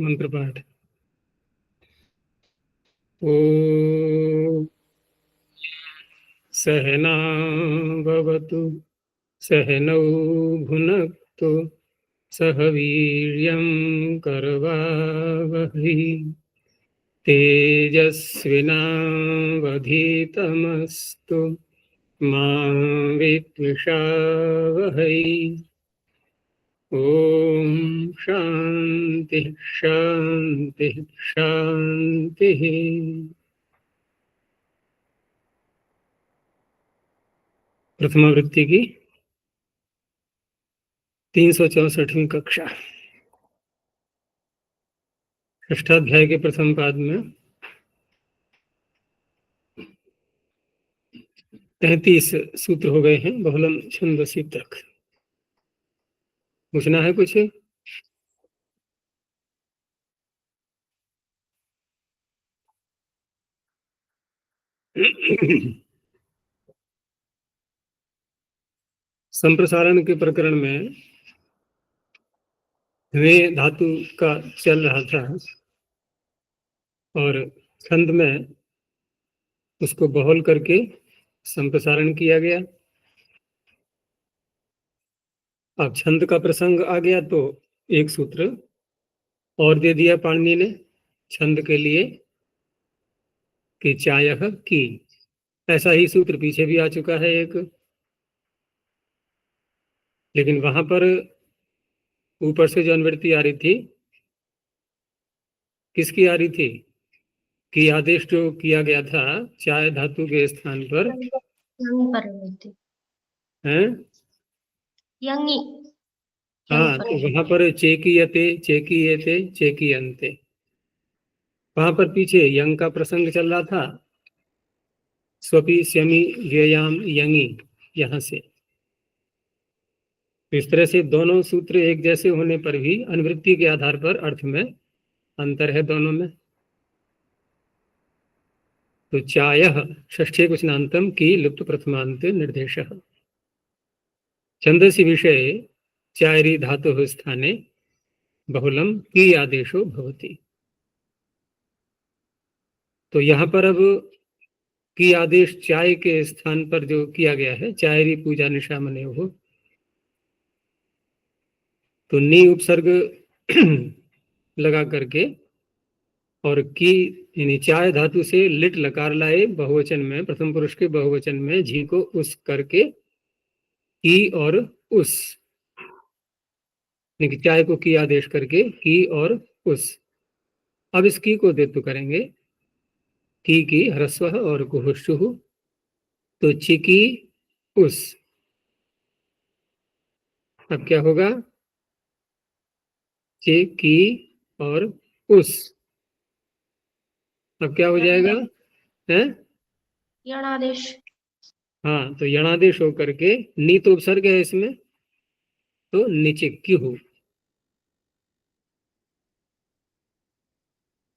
मंत्र पाठ। ओ सहना भवतु सहनौ भुनक्तु सह वीर्यं करवावहै तेजस्विनावधीतमस्तु मा विद्विषावहै। ओम शांति शांति शांति। प्रथमावृत्ति की 364वीं कक्षा, षष्ठाध्याय के प्रथम पाद में 33 सूत्र हो गए हैं, बहुलम छंदसी तक। पूछना है कुछ? संप्रसारण के प्रकरण में वे धातु का चल रहा था और छंद में उसको बहुल करके संप्रसारण किया गया। अब छंद का प्रसंग आ गया तो एक सूत्र और दे दिया पाणिनि ने छंद के लिए कि चायः की। ऐसा ही सूत्र पीछे भी आ चुका है एक, लेकिन वहां पर ऊपर से जो अनुवृत्ति आ रही थी, किसकी आ रही थी? कि आदेश जो किया गया था चाय धातु के स्थान पर है। हाँ, तो वहां पर चेकीयते चेकीयते चेकीयन्ते, वहां पर पीछे यंग का प्रसंग चल रहा था। स्वपि स्यमि व्ययाम यंगी, यहां से इस तरह से दोनों सूत्र एक जैसे होने पर भी अनुवृत्ति के आधार पर अर्थ में अंतर है दोनों में। तो चायः षष्ठे क्वचनान्तम की लुप्त प्रथमांत निर्देशः। छंदसि विषये चायरी धातुः स्थाने बहुलम की आदेशो भवति। तो यहाँ पर अब की आदेश चाय के स्थान पर जो किया गया है, चायरी पूजा निशा मने हो, तो नी उपसर्ग लगा करके और की यानी चाय धातु से लिट लकार लाए बहुवचन में, प्रथम पुरुष के बहुवचन में झी को उस करके की और उस, चाय को की आदेश करके की और उस। अब इस की को देतु करेंगे की ह्रस्व और कुहुष्टु, तो चिकी उस। अब क्या होगा? चिकी और उस। अब क्या हो जाएगा? है यणादेश। हाँ, तो यणादेश होकर के नी तो उपसर्ग है इसमें, तो निचिक्यु।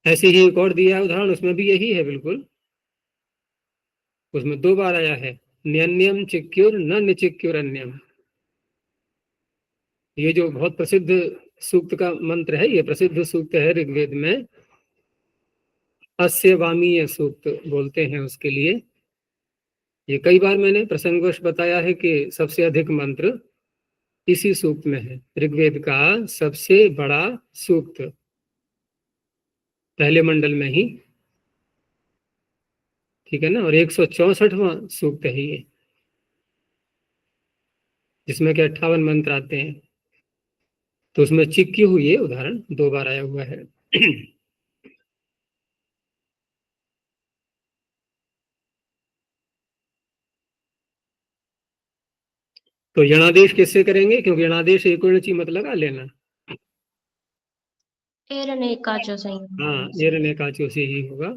ऐसे ही एक और दिया है उदाहरण, उसमें भी यही है बिल्कुल। उसमें 2 बार आया है न्यन्यम चिक्युर न निचिक्युर अन्यम। ये जो बहुत प्रसिद्ध सूक्त का मंत्र है, ये प्रसिद्ध सूक्त है ऋग्वेद में, अस्य वामीय सूक्त बोलते हैं उसके लिए। ये कई बार मैंने प्रसंगवश बताया है कि सबसे अधिक मंत्र इसी सूक्त में है। ऋग्वेद का सबसे बड़ा सूक्त पहले मंडल में ही, ठीक है ना। और 164वां सूक्त है ये, जिसमें के 58 मंत्र आते हैं। तो उसमें चिक्की हुई है उदाहरण 2 बार आया हुआ है। तो यणादेश किससे करेंगे? क्योंकि यणादेश एक मत लगा लेना। हाँ, एरने काचो से ही होगा,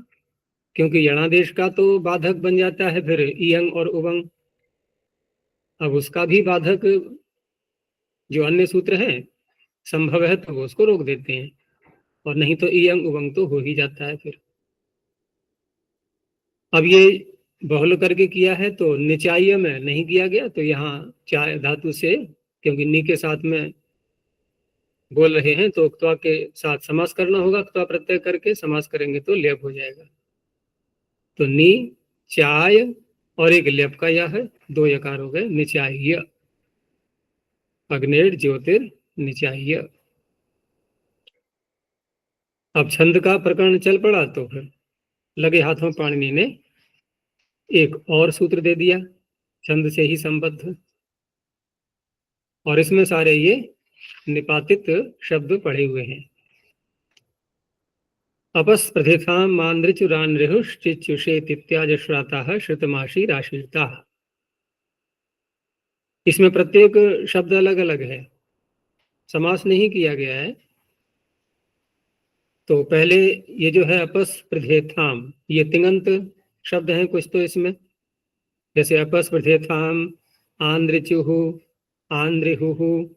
क्योंकि यणादेश का तो बाधक बन जाता है फिर इयंग और उबंग। अब उसका भी बाधक जो अन्य सूत्र हैं संभव है तो वो उसको रोक देते हैं, और नहीं तो इयंग उबंग तो हो ही जाता है फिर। अब ये बहुल करके किया है तो निचाय में नहीं किया गया, तो यहाँ चाय धातु से, क्योंकि नी के साथ में बोल रहे हैं तो उक्त्वा के साथ समास करना होगा, उक्त्वा प्रत्यय करके समास करेंगे तो लेप हो जाएगा। तो नी चाय और एक लेप का यह है, 2 यकार हो गए, निचाह्य, अग्नेर ज्योतिर निचाह्य। अब छंद का प्रकरण चल पड़ा तो फिर लगे हाथों पाणिनि ने एक और सूत्र दे दिया छंद से ही संबद्ध, और इसमें सारे ये निपातित शब्द पढ़े हुए हैं। अपस्प्रथितां मान्द्रिचुरानृहुश्चिच्युषेतित्याजश्राताः श्रुतमाशीराशीर्ताः। इसमें प्रत्येक शब्द अलग अलग है, समास नहीं किया गया है। तो पहले ये जो है अपस्प्रथेथाम, ये तिङंत शब्द हैं कुछ तो इसमें, जैसे अपस्प्रथेथाम, आंद्रिचुहु, आंद्रिहुहु,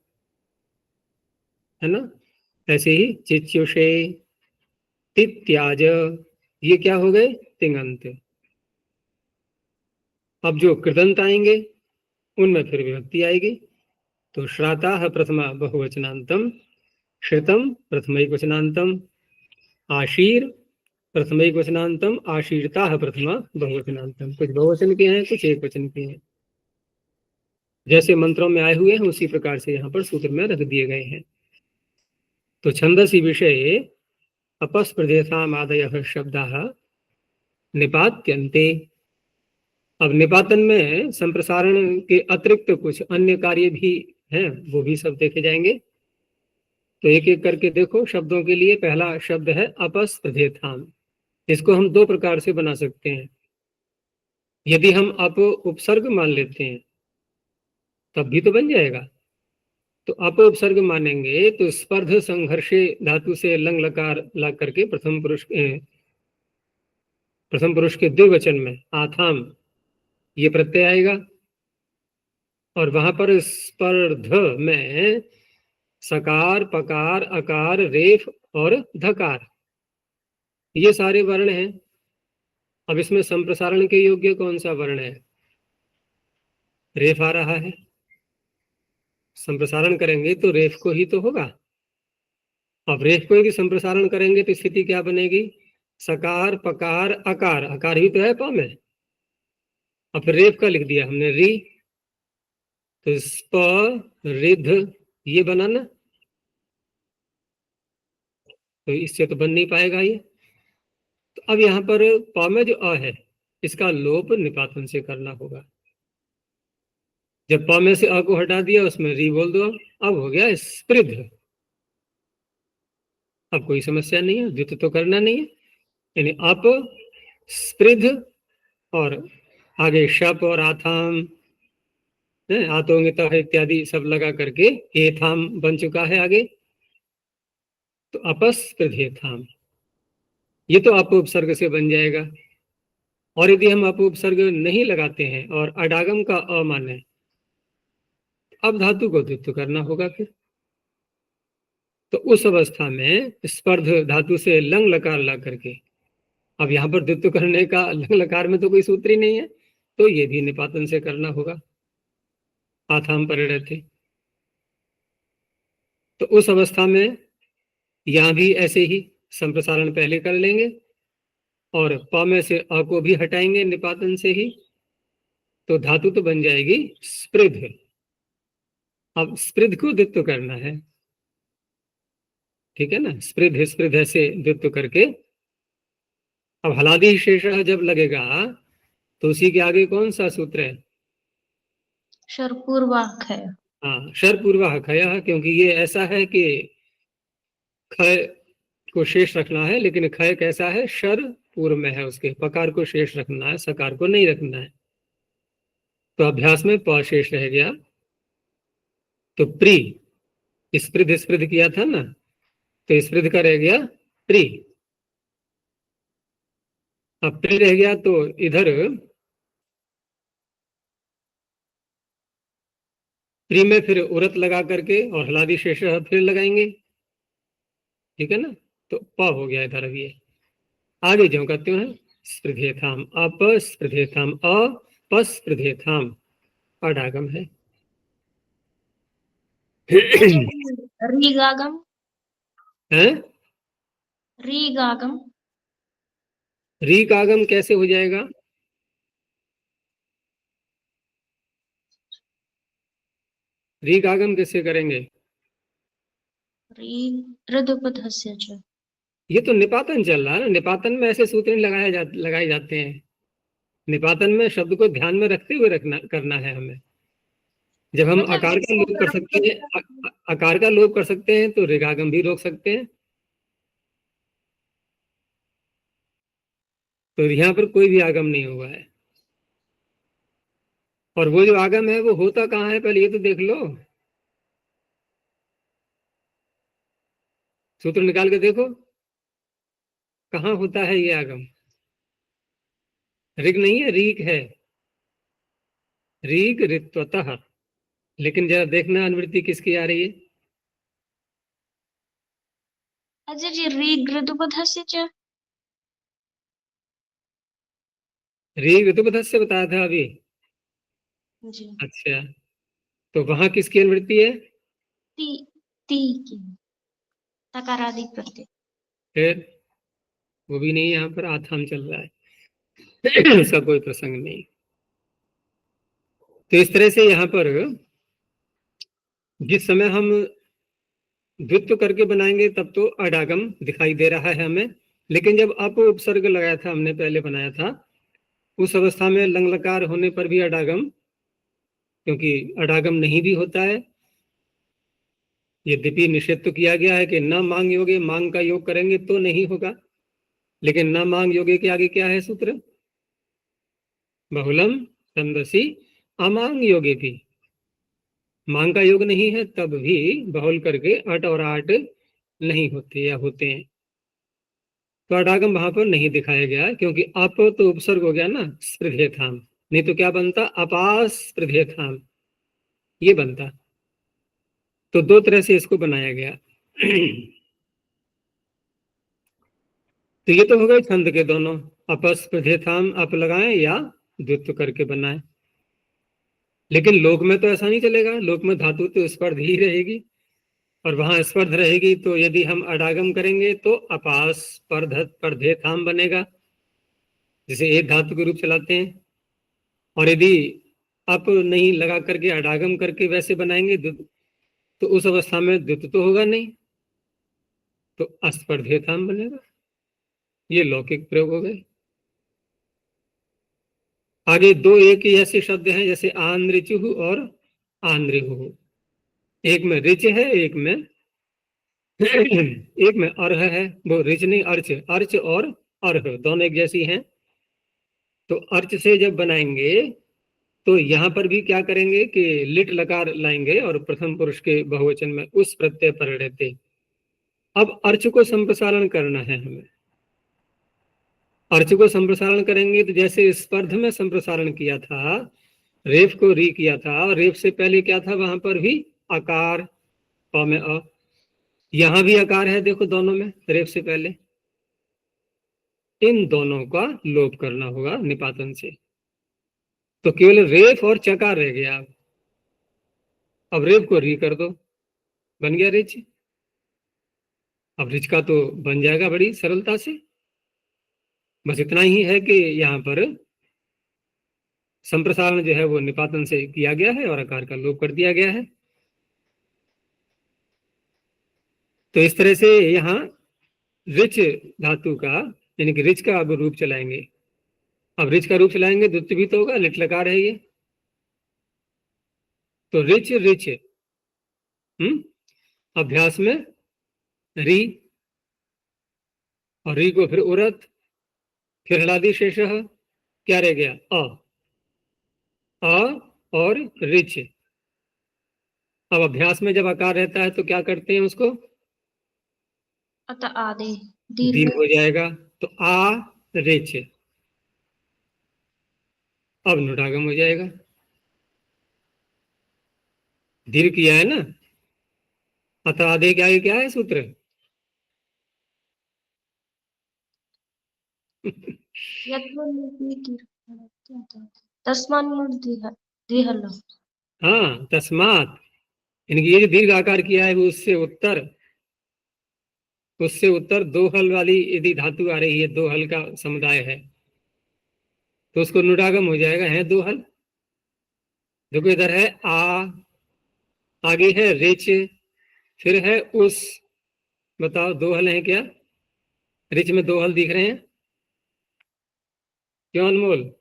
है ना। ऐसे ही चिच्युषे, तित्याज, ये क्या हो गए, तिङंत। अब जो कृदंत आएंगे उनमें फिर विभक्ति आएगी। तो श्राता प्रथमा बहुवचनांतम, श्रुतम प्रथमैकवचनांतम, आशीर प्रथमैकवचनांतम, आशीर्ता प्रथमा बहुवचनांतम। कुछ बहुवचन के हैं, कुछ एक वचन के हैं, जैसे मंत्रों में आए हुए हैं उसी प्रकार से यहाँ पर सूत्र में रख दिए गए हैं। तो छंदसी विषय अपस्प्रदेशामादयः शब्दाः निपात्यन्ते। अब निपातन में संप्रसारण के अतिरिक्त कुछ अन्य कार्य भी हैं, वो भी सब देखे जाएंगे। तो एक एक करके देखो शब्दों के लिए। पहला शब्द है अपस्प्रथेथाम। इसको हम 2 प्रकार से बना सकते हैं। यदि हम अप उपसर्ग मान लेते हैं तब भी तो बन जाएगा। तो अप उपसर्ग मानेंगे तो स्पर्ध संघर्षे धातु से लंग लकार ला करके प्रथम पुरुष के द्विवचन में आथाम ये प्रत्यय आएगा, और वहां पर स्पर्ध में सकार, पकार, अकार, रेफ और धकार, ये सारे वर्ण हैं। अब इसमें संप्रसारण के योग्य कौन सा वर्ण है, रेफ आ रहा है। संप्रसारण करेंगे तो रेफ को ही तो होगा। अब रेफ को यदि संप्रसारण करेंगे तो स्थिति क्या बनेगी, सकार, पकार, अकार, अकार ही तो है प में। अब फिर रेफ का लिख दिया हमने री, तो स्प रिध ये बना ना, तो इससे तो बन नहीं पाएगा ये। तो अब यहाँ पर प में जो अ है इसका लोप निपातन से करना होगा। जब प में से अ को हटा दिया उसमें री बोल दो, अब हो गया स्पृध। अब कोई समस्या नहीं है, द्वित तो करना नहीं है, यानी अप स्पृध और आगे शप और आथाम, आतोंगिता इत्यादि सब लगा करके एथाम बन चुका है आगे। तो अपस्पृथेथाम ये तो अप उपसर्ग से बन जाएगा। और यदि हम अप उपसर्ग नहीं लगाते हैं और अडागम का अ माने, अब धातु को द्वित्व करना होगा फिर। तो उस अवस्था में स्पर्ध धातु से लंग लकार ला करके, अब यहाँ पर द्वित्व करने का लंग लकार में तो कोई सूत्र ही नहीं है, तो ये भी निपातन से करना होगा, आथाम पर रहते। तो उस अवस्था में यहां भी ऐसे ही संप्रसारण पहले कर लेंगे और प में से अ को भी हटाएंगे निपातन से ही, तो धातु तो बन जाएगी स्पृध। अब स्पृध को द्वित्व करना है, ठीक है ना, स्पृध स्पृध ऐसे द्वित्व करके। अब हलादि शेष जब लगेगा तो उसी के आगे कौन सा सूत्र है, शरपूर्वाक है। हाँ शर पूर्वा खय, क्योंकि ये ऐसा है कि खय को शेष रखना है, लेकिन खय कैसा है, शर पूर्व में है, उसके पकार को शेष रखना है, सकार को नहीं रखना है। तो अभ्यास में प शेष रह गया, तो प्री स्पृध स्पृध किया था ना, तो स्पृध का रह गया प्री। अब प्री रह गया तो इधर प्री में फिर उरत लगा करके और हलादि शेष फिर लगाएंगे, ठीक है ना। तो प हो गया इधर। अभी आगे जो कहते हैं स्पृधेथाम, अपस्पृधेथाम, अपस्पृधेथाम अडागम है। रीगागम है? रीगागम री का आगम कैसे हो जाएगा? री का आगम कैसे करेंगे? री ऋदुपधस्य च। ये तो निपातन चल रहा है ना, निपातन में ऐसे सूत्र नहीं लगाए जाते हैं। निपातन में शब्द को ध्यान में रखते हुए रखना करना है हमें। जब हम मतलब आकार का लोप कर सकते हैं, आकार का लोप कर सकते हैं तो ऋगागम भी रोक सकते हैं। तो यहाँ पर कोई भी आगम नहीं हुआ है। और वो जो आगम है वो होता कहाँ है, पहले ये तो देख लो। सूत्र निकाल के देखो कहाँ होता है ये आगम। ऋग नहीं है, रीक है। रीक ऋत्वतः। लेकिन जरा देखना अनुवृत्ति किसकी आ रही है। अजय जी रीग ऋदुपधस्य च। रीग ऋतुपथ से बताया था अभी। जी अच्छा, तो वहां किसकी अनुवृत्ति है? ती ती की तकारादि प्रत्यय। फिर वो भी नहीं, यहाँ पर आथाम चल रहा है। उसका कोई प्रसंग नहीं। तो इस तरह से यहाँ पर जिस समय हम द्वित्व करके बनाएंगे तब तो अडागम दिखाई दे रहा है हमें। लेकिन जब अप उपसर्ग लगाया था, हमने पहले बनाया था, उस अवस्था में लंग लकार होने पर भी अडागम, क्योंकि अडागम नहीं भी होता है। यद्यपि निषेध तो किया गया है कि न मांग योगे, मांग का योग करेंगे तो नहीं होगा। लेकिन न मांग योगे के आगे क्या है सूत्र? बहुलम छंदसी अमांग योगे भी। मांग का योग नहीं है तब भी बहुल करके अट और आट नहीं होते या होते हैं। तो अडागम वहां पर नहीं दिखाया गया, क्योंकि अप तो उपसर्ग हो गया ना स्पृधेथाम। नहीं तो क्या बनता? अपास स्पृधेथाम, ये बनता। तो दो तरह से इसको बनाया गया। तो ये तो हो गए छंद के दोनों। अपस प्रथेथाम अप लगाएं या द्वित्व करके बनाएं। लेकिन लोक में तो ऐसा नहीं चलेगा। लोक में धातु तो स्पर्ध ही रहेगी, और वहां स्पर्ध रहेगी तो यदि हम अडागम करेंगे तो अपास स्पर्धत प्रथेथाम बनेगा, जिसे एक धातु के रूप चलाते हैं। और यदि अप नहीं लगा करके अडागम करके वैसे बनाएंगे तो उस अवस्था में द्वित्व तो होगा नहीं, तो अस्पर्धेथाम बनेगा। ये लौकिक प्रयोग हो गए। आगे दो एक ही ऐसे शब्द हैं जैसे आंद्रिचु और आंद्रिहु। एक में रिच है, एक में एक में अर्ह है। वो रिच नहीं, अर्च। अर्च और अर्ह दोनों एक जैसी हैं। तो अर्च से जब बनाएंगे तो यहां पर भी क्या करेंगे कि लिट लकार लाएंगे और प्रथम पुरुष के बहुवचन में उस प्रत्यय पर रहते। अब अर्च को संप्रसारण करना है हमें। अर्च को संप्रसारण करेंगे तो जैसे स्पर्ध में संप्रसारण किया था, रेफ को री किया था, और रेफ से पहले क्या था वहां पर भी आकार, प में अ। यहां भी आकार है, देखो दोनों में रेफ से पहले। इन दोनों का लोप करना होगा निपातन से। तो केवल रेफ और चकार रह गया। अब रेफ को री कर दो, बन गया रिच। अब रिच का तो बन जाएगा बड़ी सरलता से। बस इतना ही है कि यहाँ पर संप्रसारण जो है वो निपातन से किया गया है और आकार का लोप कर दिया गया है। तो इस तरह से यहाँ रिच धातु का, यानी कि रिच का अब रूप चलाएंगे। अब रिच का रूप चलाएंगे द्वित्व भी तो होगा, लिट लकार है ये। तो रिच रिच, अभ्यास में री, और री को फिर उरत, फिर हलादि शेष, क्या रह गया? अ और रिच। अब अभ्यास में जब आकार रहता है तो क्या करते हैं उसको? अत आदि दीर्घ दीर्घ हो जाएगा, तो आ रिच। अब नुडागम हो जाएगा। दीर्घ किया है ना। अत आदि के आगे क्या है सूत्र? तस्मान्मुर्धिः हाँ, तस्मात। इनकी ये जो दीर्घ आकार किया है वो उससे उत्तर दो हल वाली यदि धातु आ रही है, दो हल का समुदाय है, तो उसको नुडागम हो जाएगा, है दो हल। देखो इधर है आ, आगे है रिच, फिर है उस। बताओ दो हल हैं क्या? रिच में दो हल दिख रहे हैं? क्यों अनमोल?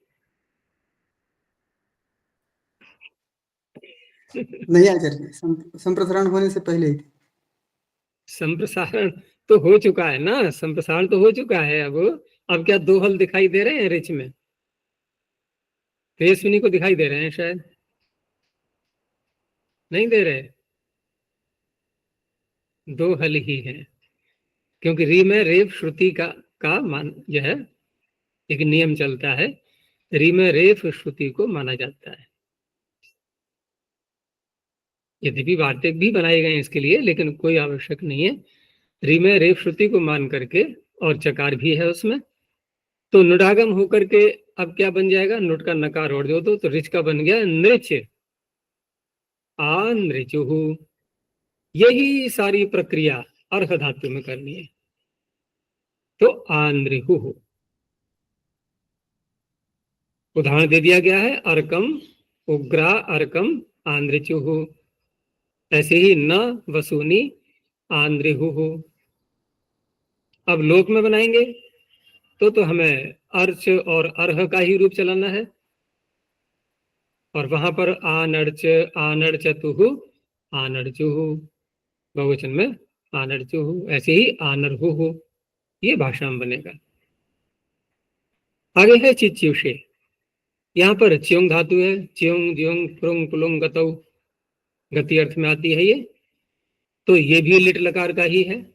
नहीं आचार्य, संप्रसारण होने से पहले ही थी। संप्रसारण तो हो चुका है ना, संप्रसारण तो हो चुका है। अब क्या दो हल दिखाई दे रहे हैं रिच में? तेजस्विनी को दिखाई दे रहे हैं शायद, नहीं दे रहे? दो हल ही हैं, क्योंकि री में रेफ श्रुति का मान यह है, एक नियम चलता है, री में रेफ श्रुति को माना जाता है। यद्यपि वार्तिक भी बनाए गए हैं इसके लिए, लेकिन कोई आवश्यक नहीं है। री में रेफ श्रुति को मान करके, और चकार भी है उसमें, तो नुडागम होकर के अब क्या बन जाएगा? नुट का नकार और जो दो तो रिच का बन गया नृच, आ नृचुहु। यही सारी प्रक्रिया अर्ह धातु में करनी है, तो आंद्रिहु। उदाहरण दे दिया गया है, अर्कम उग्रा अर्कम आंद्रिचुहु। ऐसे ही न वसूनी आंद्रिहु। अब लोक में बनाएंगे तो हमें अर्च और अर्ह का ही रूप चलाना है, और वहां पर आनर्च आनर्चतुहु आनर्चुहु, बहुवचन में आनर्चुहु। ऐसे ही आनरहुहु, ये भाषा में बनेगा। आगे है चिच्युषे। यहाँ पर च्योंग धातु है, च्योंग ज्योंग प्रुंग पुलुंग गतौ, गति अर्थ में आती है ये। तो ये भी लिट लकार का ही है,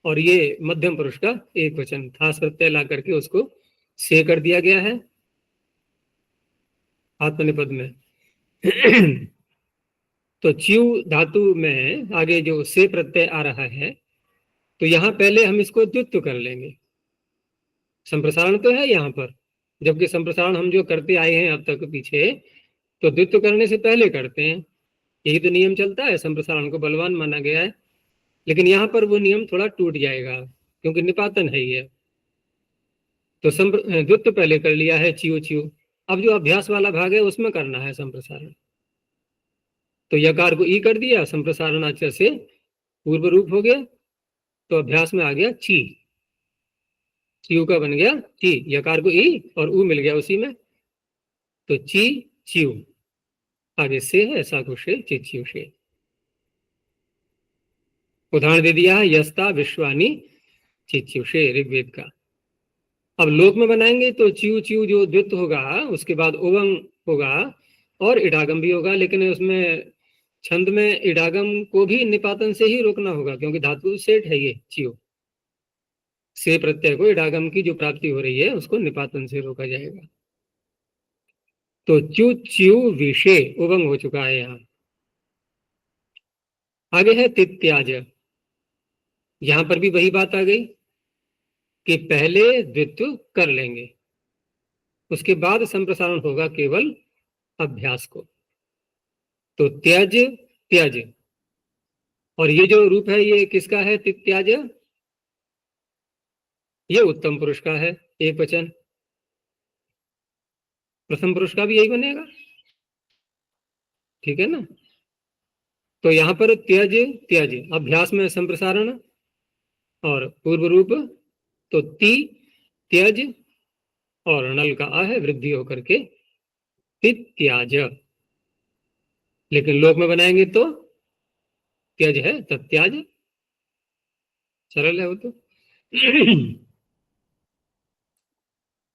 और ये मध्यम पुरुष का एक वचन था, प्रत्यय ला करके उसको से कर दिया गया है आत्मनिपद में। तो च्यू धातु में आगे जो से प्रत्यय आ रहा है, तो यहां पहले हम इसको द्वित्व कर लेंगे। संप्रसारण तो है यहाँ पर, जबकि संप्रसारण हम जो करते आए हैं अब तक पीछे, तो द्वित्व करने से पहले करते हैं, यही तो नियम चलता है। संप्रसारण को बलवान माना गया है, लेकिन यहाँ पर वो नियम थोड़ा टूट जाएगा, क्योंकि निपातन है ये। तो द्वित्व पहले कर लिया है, चियो चियो। अब जो अभ्यास वाला भाग है उसमें करना है संप्रसारण। तो यकार को ई कर दिया, संप्रसारणाचर से पूर्व रूप हो गया, तो अभ्यास में आ गया ची, चियू का बन गया ची, यकार को ई और ऊ मिल गया उसी में, तो ची चियू। आगे से है साकुशे चिच्युषे। उदाहरण दे दिया है, यस्ता विश्वानी चिच्युषे, ऋग्वेद का। अब लोक में बनाएंगे तो च्यू च्यू जो द्वित्व होगा, उसके बाद उवंग होगा और इडागम भी होगा, लेकिन उसमें छंद में इडागम को भी निपातन से ही रोकना होगा, क्योंकि धातु सेठ है ये च्यू। से प्रत्यय को इडागम की जो प्राप्ति हो रही है उसको निपातन से रोका जाएगा। तो च्यू च्यू विषे उवंग हो चुका है यहाँ। आगे है तित्याज। यहां पर भी वही बात आ गई कि पहले द्वित्व कर लेंगे, उसके बाद संप्रसारण होगा केवल अभ्यास को। तो त्याज त्याज, और ये जो रूप है ये किसका है? तित्याज, ये उत्तम पुरुष का है, एक वचन। प्रथम पुरुष का भी यही बनेगा, ठीक है ना? तो यहां पर त्यज त्यज, अभ्यास में संप्रसारण और पूर्व रूप, तो ती त्यज और नल का आ है वृद्धि होकर के तित्याज। लेकिन लोक में बनाएंगे तो त्यज है तत्याज, सरल है वो तो।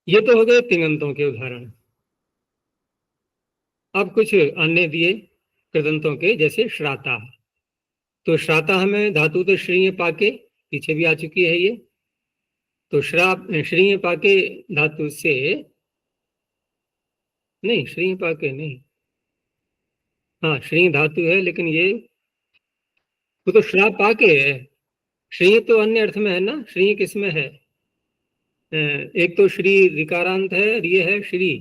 ये तो हो गए तिङंतों के उदाहरण। अब कुछ अन्य दिए कृदंतों के, जैसे श्राता। तो श्राता हमें धातु तो श्रीय पाके, पीछे भी आ चुकी है ये। तो श्राप श्रीय पाके धातु से, नहीं श्रीय पाके नहीं, हाँ श्री धातु है, लेकिन ये वो तो श्राप पाके है। श्री तो अन्य अर्थ में है ना, श्री किस में है? एक तो श्री रिकारांत है और ये है श्री,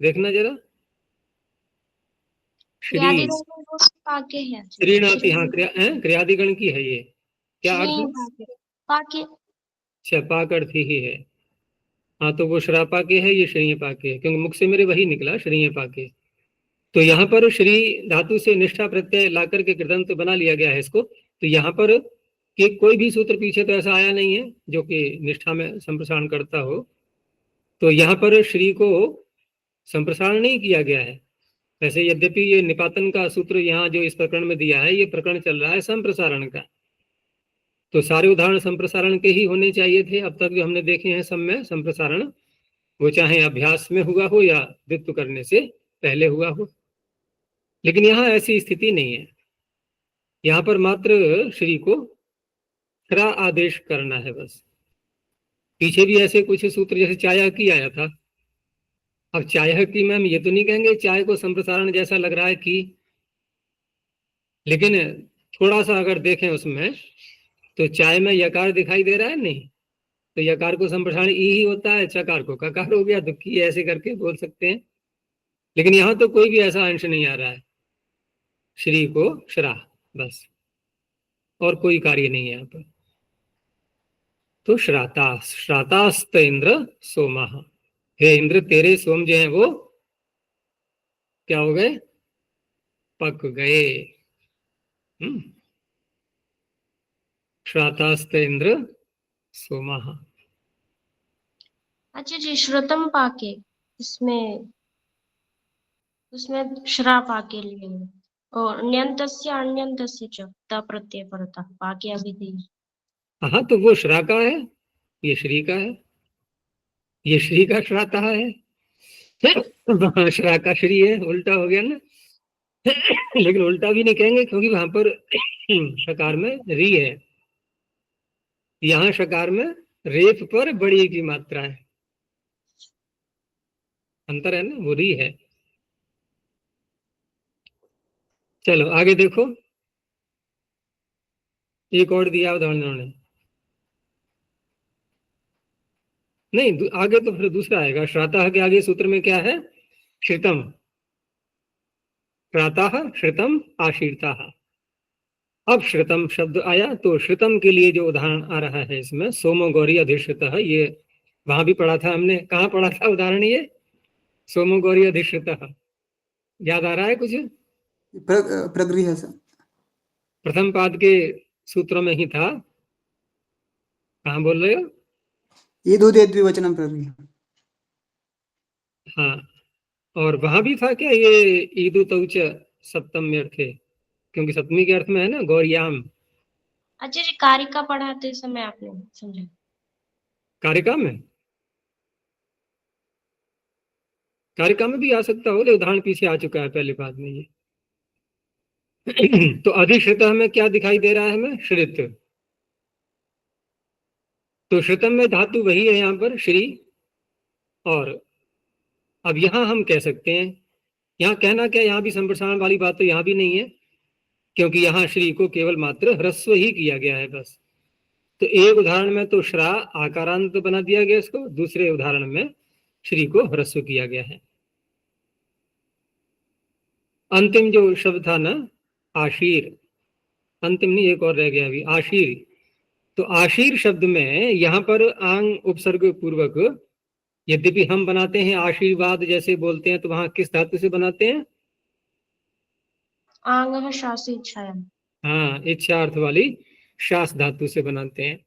देखना जरा, श्री पाके है आचार्य। श्रीणाति, हाँ क्रियादिगण की है ये। क्या अर्थ श्री है? पाके, पाके। अच्छा, पाक अर्थ ही है। हाँ तो वो श्रापा के है, ये श्रीय पाके है, क्योंकि मुख से मेरे वही निकला श्रीय पाके। तो यहाँ पर श्री धातु से निष्ठा प्रत्यय ला करके कृदंत बना लिया गया है इसको। तो यहाँ पर कि कोई भी सूत्र पीछे तो ऐसा आया नहीं है जो कि निष्ठा में संप्रसारण करता हो। तो यहाँ पर श्री को संप्रसारण नहीं किया गया है। वैसे यद्यपि ये निपातन का सूत्र यहाँ जो इस प्रकरण में दिया है, ये प्रकरण चल रहा है संप्रसारण का। तो सारे उदाहरण संप्रसारण के ही होने चाहिए थे अब तक जो हमने देखे हैं सब में संप्रसारण, वो चाहे अभ्यास में हुआ हो या द्वित्व करने से पहले हुआ हो। लेकिन यहाँ ऐसी स्थिति नहीं है। यहाँ पर मात्र श्री को श्रा आदेश करना है बस। पीछे भी ऐसे कुछ सूत्र जैसे चाय की आया था। अब चाय की में हम ये तो नहीं कहेंगे चाय को संप्रसारण जैसा लग रहा है कि, लेकिन थोड़ा सा अगर देखें उसमें तो चाय में यकार दिखाई दे रहा है नहीं, तो यकार को संप्रसारण ई ही होता है, चकार को ककार हो गया, दुखी ऐसे करके बोल सकते हैं। लेकिन यहाँ तो कोई भी ऐसा अंश नहीं आ रहा है, श्री को श्रा बस, और कोई कार्य नहीं है यहाँ पर। तो श्रातास, श्रातास्त इंद्र सोमा, हे इंद्र तेरे सोम जो हैं वो क्या हो गए? पक गए। श्रातास्त इंद्र सोमा। अच्छा जी, श्रुतम पाके, इसमें उसमें श्रा पाके लिए और न्यंतस्य अन्यंतस्य च ता प्रत्यय परता पाके अभिधेय। हाँ तो वो श्रा का है, ये श्री का है, ये श्री का श्राता है, श्रा का श्री है, उल्टा हो गया ना। लेकिन उल्टा भी नहीं कहेंगे क्योंकि वहां पर शकार में री है, यहाँ शकार में रेफ पर बड़ी की मात्रा है, अंतर है ना, वो री है। चलो आगे देखो, एक और दिया उदाहरण उन्होंने, नहीं आगे तो फिर दूसरा आएगा। श्राता के आगे सूत्र में क्या है? श्रितम, श्राता श्रितम आशीर्ता। अब श्रितम शब्द आया तो श्रितम के लिए जो उदाहरण आ रहा है इसमें सोमो गौरी अधिष्ठित, ये वहां भी पढ़ा था हमने। कहाँ पढ़ा था उदाहरण ये? सोमो गौरी अधिष्ठित, याद आ रहा है कुछ? प्रगृह से प्रथम पाद के सूत्रों में ही था। कहाँ बोल रहे हो? ईदुदे द्विवचनम प्रगृह। हाँ, और वहां भी था क्या ये ईदु तौच सप्तम में अर्थे, क्योंकि सप्तमी के अर्थ में है ना गौरियाम। अच्छा जी, कारिका पढ़ाते समय आपने समझा? कारिका में, कारिका में भी आ सकता हो, उदाहरण पीछे आ चुका है पहले बाद में ये। तो अधिश्रित में क्या दिखाई दे रहा है हमें? श्रित। तो श्रितम में धातु वही है यहाँ पर श्री। और अब यहाँ हम कह सकते हैं, यहाँ कहना क्या, यहाँ भी संप्रसारण वाली बात तो यहाँ भी नहीं है, क्योंकि यहाँ श्री को केवल मात्र ह्रस्व ही किया गया है बस। तो एक उदाहरण में तो श्रा आकारांत बना दिया गया इसको, दूसरे उदाहरण में श्री को ह्रस्व किया गया है। अंतिम जो शब्द था ना आशीर, अंतिम नहीं एक और रह गया अभी, आशीर। तो आशीर शब्द में यहाँ पर आंग उपसर्ग पूर्वक, यद्यपि हम बनाते हैं आशीर्वाद जैसे बोलते हैं, तो वहां किस धातु से बनाते हैं? आंग शासी इच्छाया। हाँ, इच्छा अर्थ वाली शास धातु से बनाते हैं।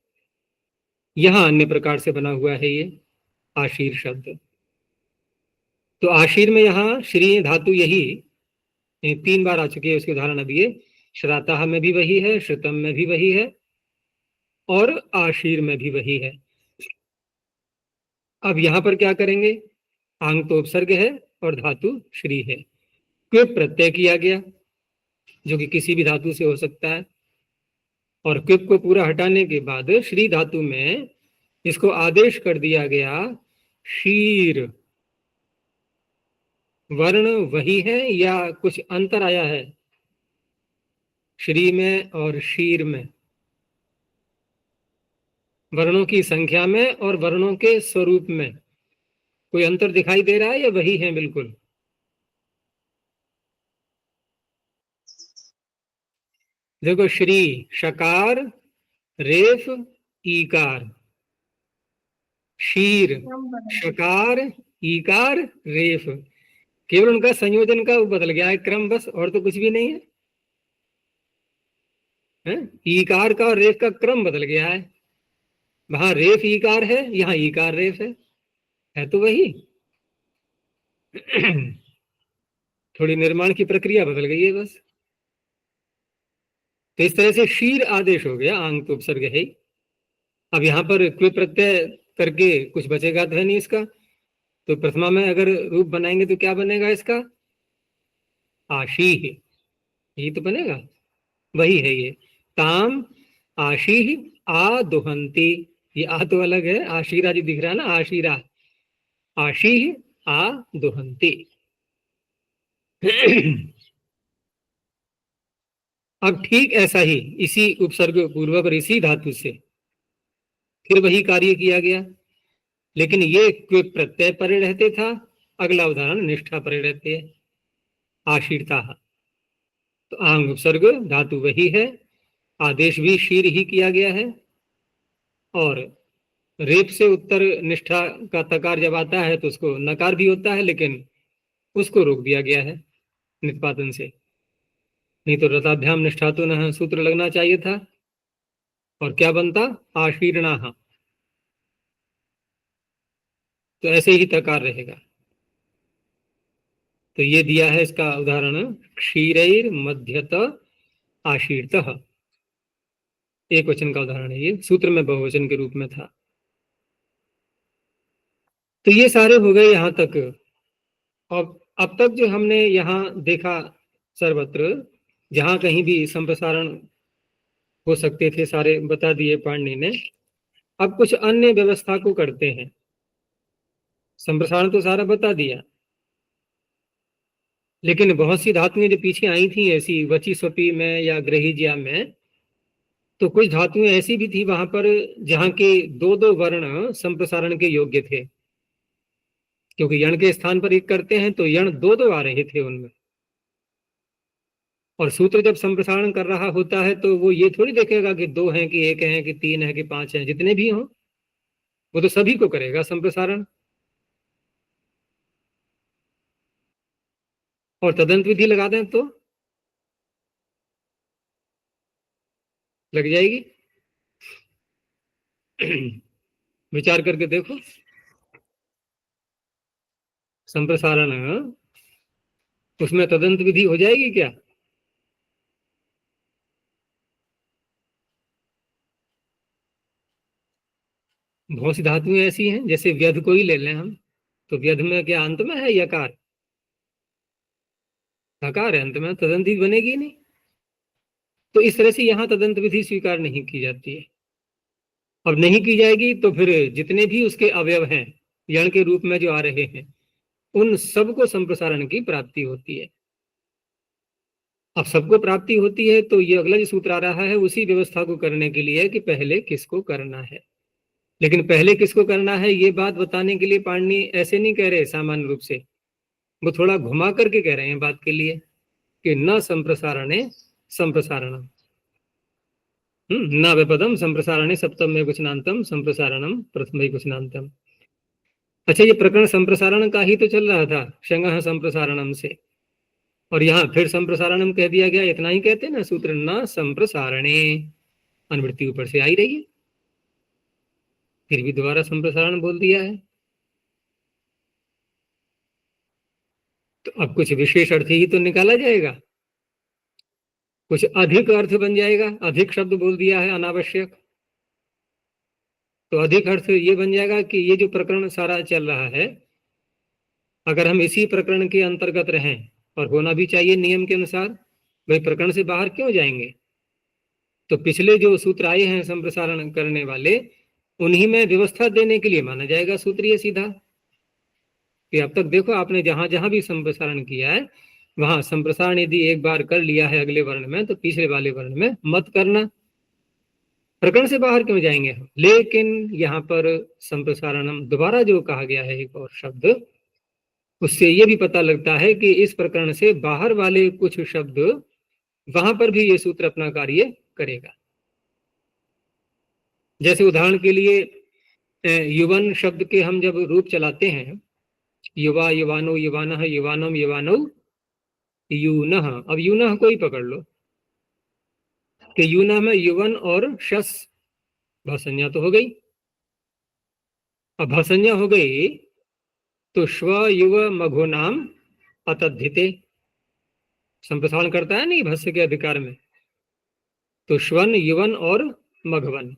यहाँ अन्य प्रकार से बना हुआ है ये आशीर शब्द। तो आशीर में यहाँ श्री धातु यही 3 बार आ चुकी है उसके उदाहरण। अभी ये श्राता में भी वही है, श्रुतम में भी वही है, और आशीर में भी वही है। अब यहाँ पर क्या करेंगे? आंग तो उपसर्ग है और धातु श्री है, क्विप प्रत्यय किया गया जो कि किसी भी धातु से हो सकता है, और क्विप को पूरा हटाने के बाद श्री धातु में इसको आदेश कर दिया गया शीर। वर्ण वही है या कुछ अंतर आया है श्री में और शीर में? वर्णों की संख्या में और वर्णों के स्वरूप में कोई अंतर दिखाई दे रहा है या वही है बिल्कुल? देखो, श्री शकार रेफ ईकार, शीर शकार ईकार रेफ, केवल उनका संयोजन का वो बदल गया है क्रम बस, और तो कुछ भी नहीं है, ईकार का और रेफ का क्रम बदल गया है। वहां रेफ ईकार है, यहाँ ईकार रेफ है तो वही। थोड़ी निर्माण की प्रक्रिया बदल गई है बस। तो इस तरह से शीर आदेश हो गया, आंग तो उपसर्ग है ही। अब यहाँ पर क्विप प्रत्यय करके कुछ बचेगा तो है नहीं इसका, तो प्रथमा में अगर रूप बनाएंगे तो क्या बनेगा इसका? आशीह, ये तो बनेगा, वही है ये। ताम आशीह आदुहंती, ये आ तो अलग है, आशीरा जो दिख रहा है ना, आशीरा, आशीह आदुहंती। अब ठीक ऐसा ही इसी उपसर्ग पूर्वक और इसी धातु से फिर वही कार्य किया गया, लेकिन ये क्विप प्रत्यय परे रहते था, अगला उदाहरण निष्ठा परे रहते है, आशीरता। तो आंग उपसर्ग धातु वही है, आदेश भी शीर ही किया गया है, और रेप से उत्तर निष्ठा का तकार जब आता है तो उसको नकार भी होता है, लेकिन उसको रोक दिया गया है निष्पादन से, नहीं तो रताभ्याम निष्ठा तो न सूत्र लगना चाहिए था, और क्या बनता? आशीर्णा, तो ऐसे ही तकार रहेगा। तो ये दिया है इसका उदाहरण, क्षीरैर मध्यत आशीर्तः, एक वचन का उदाहरण है ये, सूत्र में बहुवचन के रूप में था। तो ये सारे हो गए यहां तक। और अब तक जो हमने यहाँ देखा सर्वत्र जहां कहीं भी संप्रसारण हो सकते थे सारे बता दिए पाणिनि ने। अब कुछ अन्य व्यवस्था को करते हैं। संप्रसारण तो सारा बता दिया, लेकिन बहुत सी धातुएं जो पीछे आई थी ऐसी वची स्वपी में या ग्रहिज्या में, तो कुछ धातुएं ऐसी भी थी वहां पर जहां के दो दो वर्ण संप्रसारण के योग्य थे, क्योंकि यण के स्थान पर एक करते हैं तो यण दो दो आ रहे थे उनमें, और सूत्र जब संप्रसारण कर रहा होता है तो वो ये थोड़ी देखेगा कि दो हैं कि एक है कि तीन है कि पांच है, जितने भी हों वो तो सभी को करेगा संप्रसारण। और तदंत विधि लगा दें तो लग जाएगी। विचार करके देखो, संप्रसारण उसमें तदंत विधि हो जाएगी क्या? बहुत सी धातुएं ऐसी हैं, जैसे व्यध को ही ले लें हम, तो व्यध में क्या अंत में है यकार, हकार है अंत में, तदंत विधि बनेगी नहीं। तो इस तरह से यहाँ तदंत विधि स्वीकार नहीं की जाती है, और नहीं की जाएगी तो फिर जितने भी उसके अवयव हैं यण के रूप में जो आ रहे हैं उन सबको संप्रसारण की प्राप्ति होती है। अब सबको प्राप्ति होती है तो ये अगला जो सूत्र आ रहा है उसी व्यवस्था को करने के लिए कि पहले किसको करना है। लेकिन पहले किसको करना है ये बात बताने के लिए पाणिनि ऐसे नहीं कह रहे सामान्य रूप से, वो थोड़ा घुमा करके कह रहे हैं बात के लिए कि न संप्रसारणे संप्रसारणम, न विपदम संप्रसारणे सप्तम में कुशनांतम संप्रसारणम प्रथम कुशनांतम। अच्छा, ये प्रकरण संप्रसारण का ही तो चल रहा था, शंगः संप्रसारणम से, और यहाँ फिर संप्रसारणम कह दिया गया। इतना ही कहते ना सूत्र, न संप्रसारणे, अनुवृत्ति ऊपर से आई रही है, फिर भी दोबारा संप्रसारण बोल दिया है। तो अब कुछ विशेष अर्थ ही तो निकाला जाएगा, कुछ अधिक अर्थ बन जाएगा। अधिक शब्द बोल दिया है अनावश्यक, तो अधिक अर्थ ये बन जाएगा कि ये जो प्रकरण सारा चल रहा है, अगर हम इसी प्रकरण के अंतर्गत रहें, और होना भी चाहिए नियम के अनुसार, भाई प्रकरण से बाहर क्यों जाएंगे, तो पिछले जो सूत्र आए हैं संप्रसारण करने वाले, उन्हीं में व्यवस्था देने के लिए माना जाएगा सूत्र ये सीधा, कि अब तक देखो आपने जहां जहां भी संप्रसारण किया है वहां संप्रसारण यदि एक बार कर लिया है अगले वर्ण में, तो पिछले वाले वर्ण में मत करना, प्रकरण से बाहर क्यों जाएंगे हम। लेकिन यहाँ पर संप्रसारणम दोबारा जो कहा गया है एक और शब्द, उससे ये भी पता लगता है कि इस प्रकरण से बाहर वाले कुछ शब्द वहां पर भी ये सूत्र अपना कार्य करेगा। जैसे उदाहरण के लिए युवन शब्द के हम जब रूप चलाते हैं, युवा, युवानो, युवानः, युवानम, युवानौ, यूनः। अब यूनः को ही पकड़ लो कि यूनः में युवन और शस भाषण्या तो हो गई। अब भाषण्या हो गई तो श्व युव मघो नाम अतद्धिते संप्रसारण करता है नहीं भस्य के अधिकार में, तो श्वन, युवन और मघवन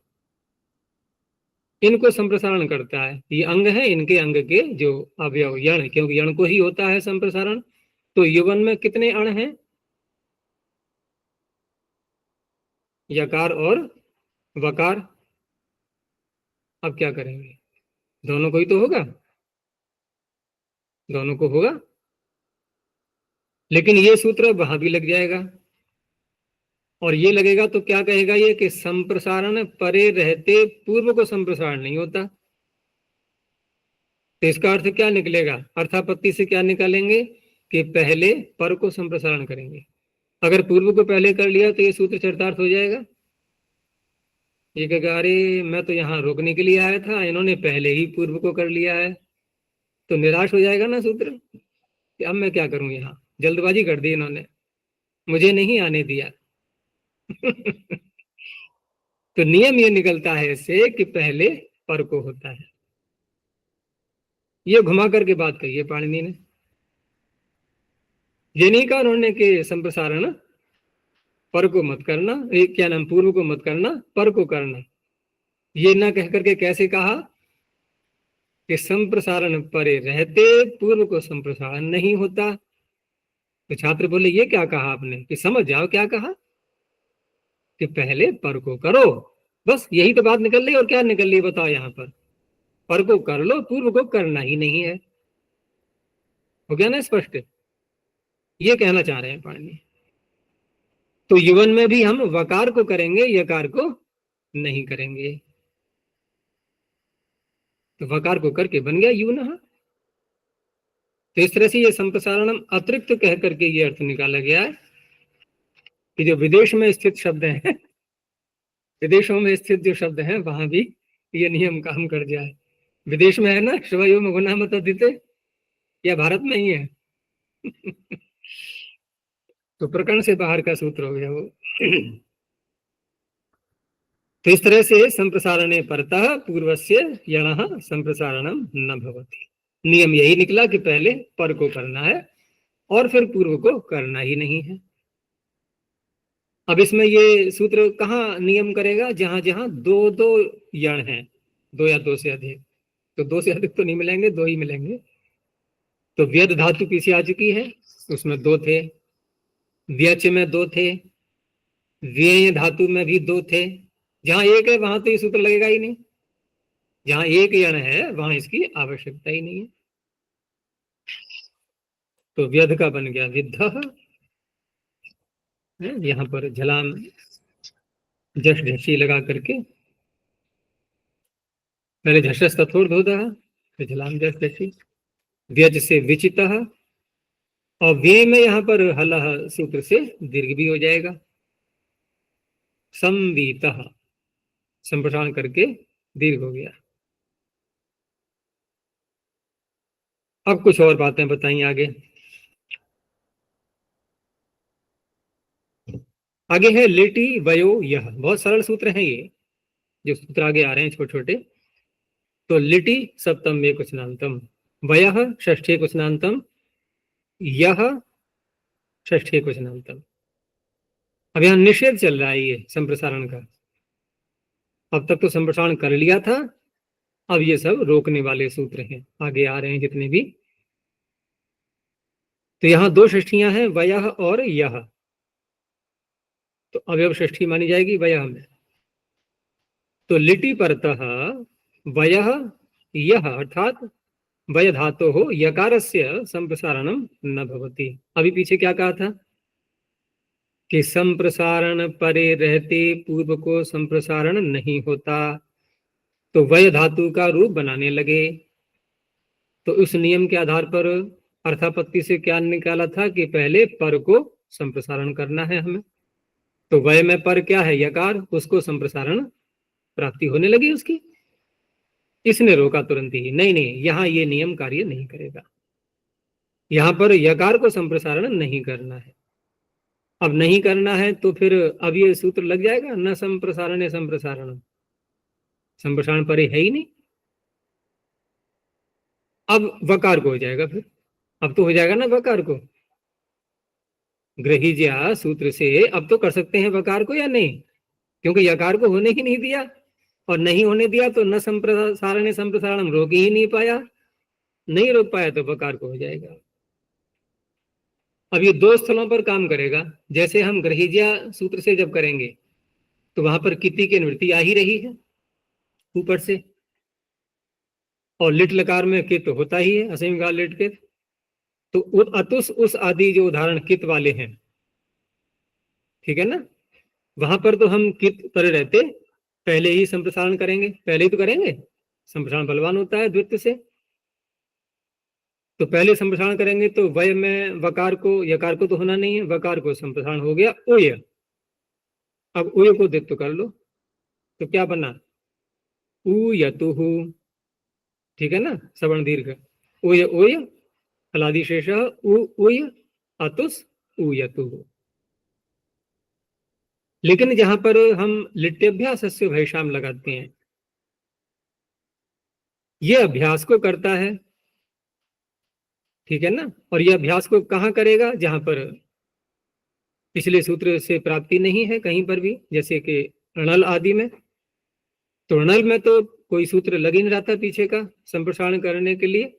इनको संप्रसारण करता है। ये अंग है, इनके अंग के जो अवयव यण, क्योंकि यण को ही होता है संप्रसारण। तो युवन में कितने अण हैं? यकार और वकार। अब क्या करेंगे? दोनों को ही तो होगा, दोनों को होगा, लेकिन ये सूत्र वहां भी लग जाएगा। और ये लगेगा तो क्या कहेगा ये कि संप्रसारण परे रहते पूर्व को संप्रसारण नहीं होता। तो इसका अर्थ क्या निकलेगा? अर्थापत्ति से क्या निकालेंगे कि पहले पर को संप्रसारण करेंगे। अगर पूर्व को पहले कर लिया तो ये सूत्र चरितार्थ हो जाएगा। ये कहेगा अरे मैं तो यहाँ रोकने के लिए आया था, इन्होंने पहले ही पूर्व को कर लिया है, तो निराश हो जाएगा ना सूत्र कि अब मैं क्या करूं, यहाँ जल्दबाजी कर दी इन्होंने, मुझे नहीं आने दिया। तो नियम ये निकलता है इससे कि पहले पर को होता है। ये घुमा करके बात कही है पाणिनि ने। ये नहीं कहा उन्होंने कि संप्रसारण पर को मत करना, क्या नाम, पूर्व को मत करना, पर को करना। ये ना कह करके कैसे कहा कि संप्रसारण परे रहते पूर्व को संप्रसारण नहीं होता। तो छात्र बोले ये क्या कहा आपने, कि समझ जाओ क्या कहा, कि पहले पर को करो। बस यही तो बात निकल रही, और क्या निकल रही बताओ। यहाँ पर को कर लो, पूर्व को करना ही नहीं है। हो गया ना स्पष्ट? ये कहना चाह रहे हैं पाणिनि। तो युवन में भी हम वकार को करेंगे, यकार को नहीं करेंगे। तो वकार को करके बन गया यूनः। तो इस तरह से ये संप्रसारणम अतिरिक्त कह करके ये अर्थ निकाला गया है कि जो विदेश में स्थित शब्द हैं, विदेशों में स्थित जो शब्द हैं, वहां भी ये नियम काम कर जाए। विदेश में है ना शिवयो में गुना मत अदिते, या भारत में ही है? तो प्रकरण से बाहर का सूत्र हो गया वो। तो इस तरह से संप्रसारणे परतः पूर्वस्य यणः संप्रसारणम न भवति। नियम यही निकला कि पहले पर को करना है और फिर पूर्व को करना ही नहीं है। अब इसमें ये सूत्र कहाँ नियम करेगा? जहां जहां दो दो यण हैं, दो या दो से अधिक। तो दो से अधिक तो नहीं मिलेंगे, दो ही मिलेंगे। तो व्यद धातु पीछे आ चुकी है, उसमें दो थे। व्यच में दो थे, व्यय धातु में भी दो थे। जहां एक है वहां तो ये सूत्र लगेगा ही नहीं। जहां एक यण है वहां इसकी आवश्यकता ही नहीं है। तो व्यध का बन गया विद्धः। यहाँ पर झलाम जश झसी लगा करके, पहले झशस तथोर धोधा, फिर झलाम जश झसी। व्यज से विचितः, और वे में यहाँ पर हलह सूत्र से दीर्घ भी हो जाएगा। संवीतः संप्रसारण करके दीर्घ हो गया। अब कुछ और बातें बताइए आगे। आगे है लिटि वयो यह। बहुत सरल सूत्र हैं ये जो सूत्र आगे आ रहे हैं छोटे छोटे। तो लिटि सप्तम में कुशनांतम, वयः षष्ठे कुशनांतम, यह षष्ठे कुशनांतम। अब यहाँ निषेध चल रहा है ये संप्रसारण का। अब तक तो संप्रसारण कर लिया था, अब ये सब रोकने वाले सूत्र हैं आगे आ रहे हैं जितने भी। तो यहाँ दो षष्ठियां हैं, वयः और यह। तो अवयव षष्ठी मानी जाएगी वयः में। तो लिटि परतः वयः यह अर्थात वय धातु हो यकारस्य संप्रसारणम न भवति। अभी पीछे क्या कहा था कि संप्रसारण परे रहते पूर्व को संप्रसारण नहीं होता। तो वय धातु का रूप बनाने लगे। तो उस नियम के आधार पर अर्थापत्ति से क्या निकाला था कि पहले पर को संप्रसारण करना है हमें। तो वय में पर क्या है, यकार, उसको संप्रसारण प्राप्ति होने लगी उसकी। इसने रोका तुरंत ही, नहीं नहीं यहां ये नियम कार्य नहीं करेगा, यहां पर यकार को संप्रसारण नहीं करना है। अब नहीं करना है तो फिर अब ये सूत्र लग जाएगा, न संप्रसारण संप्रसारण, संप्रसारण परे है ही नहीं। अब वकार को हो जाएगा फिर, अब तो हो जाएगा ना वकार को, गृहीज्या सूत्र से अब तो कर सकते हैं वकार को या नहीं, क्योंकि यकार को होने ही नहीं दिया, और नहीं होने दिया तो न संप्रसारण संप्रसारण रोक ही नहीं पाया, नहीं रोक पाया तो वकार को हो जाएगा। अब ये दो स्थलों पर काम करेगा। जैसे हम गृहीज्या सूत्र से जब करेंगे तो वहां पर किति की निवृत्ति आ ही रही है ऊपर से, और लिट लकार में कित होता ही है, असीम काल लिट कित, तो अतुस उस आदि जो उदाहरण कित वाले हैं, ठीक है ना, वहां पर तो हम कित पर रहते पहले ही संप्रसारण करेंगे, पहले ही तो करेंगे, संप्रसारण बलवान होता है द्वितीय से, तो पहले संप्रसारण करेंगे तो वय में वकार को, यकार को तो होना नहीं है, वकार को संप्रसारण हो गया उय। अब उय को द्वित्व कर लो तो क्या बना, उयतुहु, ठीक है ना, सवर्ण दीर्घ, उय उय फलादि शेष उय अतुस उयतुहु। लेकिन जहां पर हम लिट्यभ्यास से भैशाम लगाते हैं, ये अभ्यास को करता है, ठीक है ना, और ये अभ्यास को कहाँ करेगा, जहां पर पिछले सूत्र से प्राप्ति नहीं है कहीं पर भी, जैसे कि णल आदि में, तो णल में तो कोई सूत्र लग ही नहीं रहा था पीछे का संप्रसारण करने के लिए,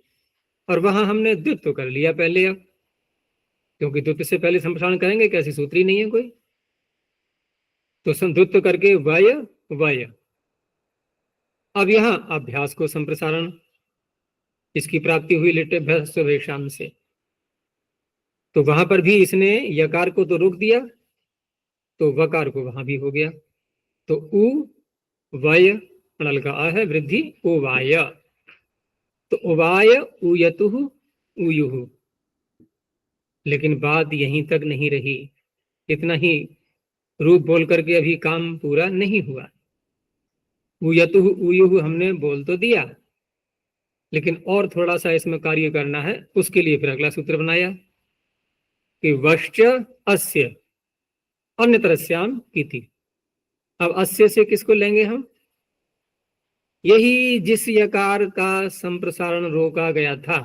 और वहां हमने द्वित्व कर लिया पहले, अब क्योंकि द्वित्व से पहले संप्रसारण करेंगे कैसे, सूत्र ही नहीं है कोई, तो द्वित्व करके वय वय। अब यहां अभ्यास को संप्रसारण, इसकी प्राप्ति हुई लिट्यभ्याम से, तो वहां पर भी इसने यकार को तो रोक दिया, तो वकार को वहां भी हो गया, तो उ वय णल का आ है वृद्धि उवाय, तो उवाय उयतुहु उयुहु। लेकिन बात यहीं तक नहीं रही, इतना ही रूप बोल करके अभी काम पूरा नहीं हुआ। उयतुहु उयुहु हमने बोल तो दिया, लेकिन और थोड़ा सा इसमें कार्य करना है, उसके लिए फिर अगला सूत्र बनाया कि वश्च अस्य अन्यतरस्याम इति। अब अस्य से किसको लेंगे हम, यही जिस यकार का संप्रसारण रोका गया था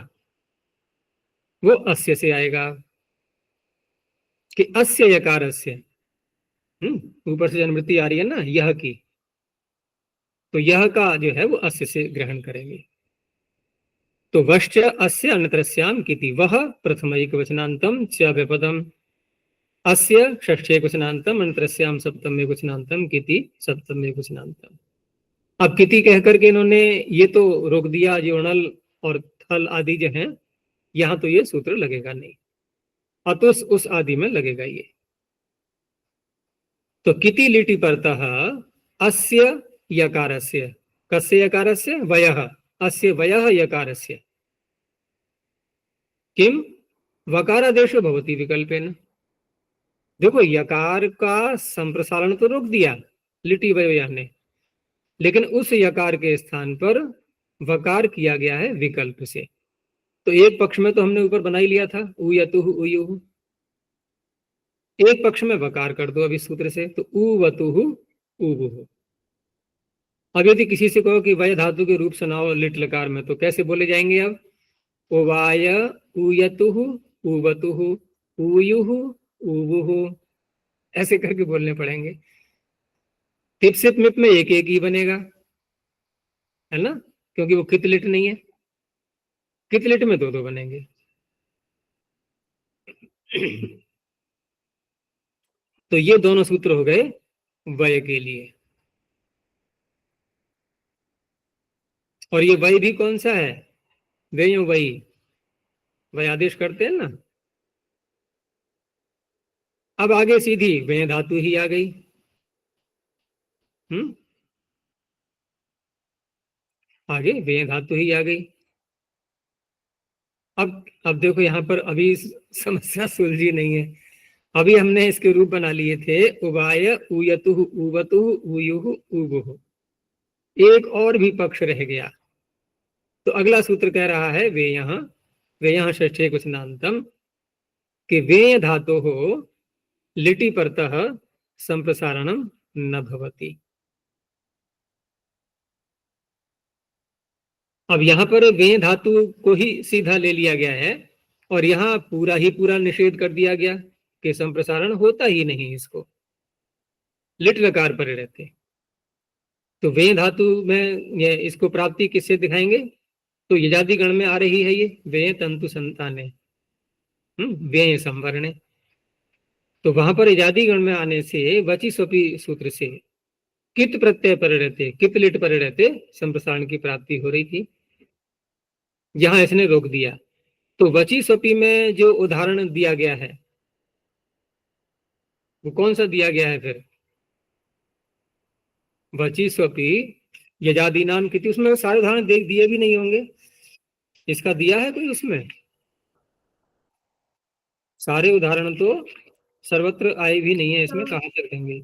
वो अस्य से आएगा, कि अस्य यकार अस्य, ऊपर से जन्मवृत्ति आ रही है ना यह की, तो यह का जो है वो अस्य से ग्रहण करेंगे। तो वश्च अस्य अन्यतरस्याम किति, वह प्रथम एक वचनांतम च व्यपदम, अस्य षष्ठ एक वचनांतम अन्यतरस्याम सप्तम एक वचनांतम किति सप्तम एक वचनांतम। अब किति कह करके इन्होंने ये तो रोक दिया, जो णल और थल आदि जो हैं, यहां तो ये सूत्र लगेगा नहीं, अतुस उस आदि में लगेगा ये। तो किति लिटि परतः अस्य यकारस्य, कस्य यकारस्य, वयः, अस्य वयः यकारस्य, किम वकारादेशो भवति विकल्पेन। देखो यकार का संप्रसारण तो रोक दिया लिटि वयः ने, लेकिन उस यकार के स्थान पर वकार किया गया है विकल्प से। तो एक पक्ष में तो हमने ऊपर बना ही लिया था उयतुहु उयुहु, एक पक्ष में वकार कर दो अभी सूत्र से, तो उवतुहु उवुहु। अब यदि किसी से कहो कि वय धातु के रूप सुनाओ लिट लकार में, तो कैसे बोले जाएंगे, अब उवाय उयतुहु उवतुहु उयुहु उवुहु, ऐसे करके बोलने पड़ेंगे। टिप सिप मिप में एक ही बनेगा, है ना, क्योंकि वो कितलिट नहीं है, कितलिट में दो बनेंगे। तो ये दोनों सूत्र हो गए वय के लिए। और ये वय भी कौन सा है, वेयो वय आदेश करते हैं ना। अब आगे सीधी वे धातु ही आ गई, आगे वे धातु ही आ गई। अब देखो यहां पर अभी समस्या सुलझी नहीं है, अभी हमने इसके रूप बना लिए थे उवाय, उयतुः, उवतुः, उयुः, उवुः। एक और भी पक्ष रह गया। तो अगला सूत्र कह रहा है वे यहाँ षष्ठे क्वचनांतम कि वे धातु हो लिटि परतः संप्रसारणम न भवति। अब यहाँ पर वे धातु को ही सीधा ले लिया गया है और यहाँ पूरा ही पूरा निषेध कर दिया गया कि संप्रसारण होता ही नहीं इसको, लिट लकार पर रहते। तो वे धातु में ये इसको प्राप्ति किससे दिखाएंगे? तो यजादि गण में आ रही है ये वे तंतु संताने, वे संवरणे। तो वहां पर यजादि गण में आने से वची स्वपी सूत्र से कित प्रत्यय पर रहते, कित लिट पर रहते संप्रसारण की प्राप्ति हो रही थी। यहां इसने रोक दिया। तो वची स्वपी में जो उदाहरण दिया गया है वो कौन सा दिया गया है फिर? वची स्वपी यजादि नाम किति, उसमें सारे उदाहरण देख दिए भी नहीं होंगे। इसका दिया है कोई उसमें? सारे उदाहरण तो सर्वत्र आए भी नहीं है, इसमें कहाँ तक देंगे?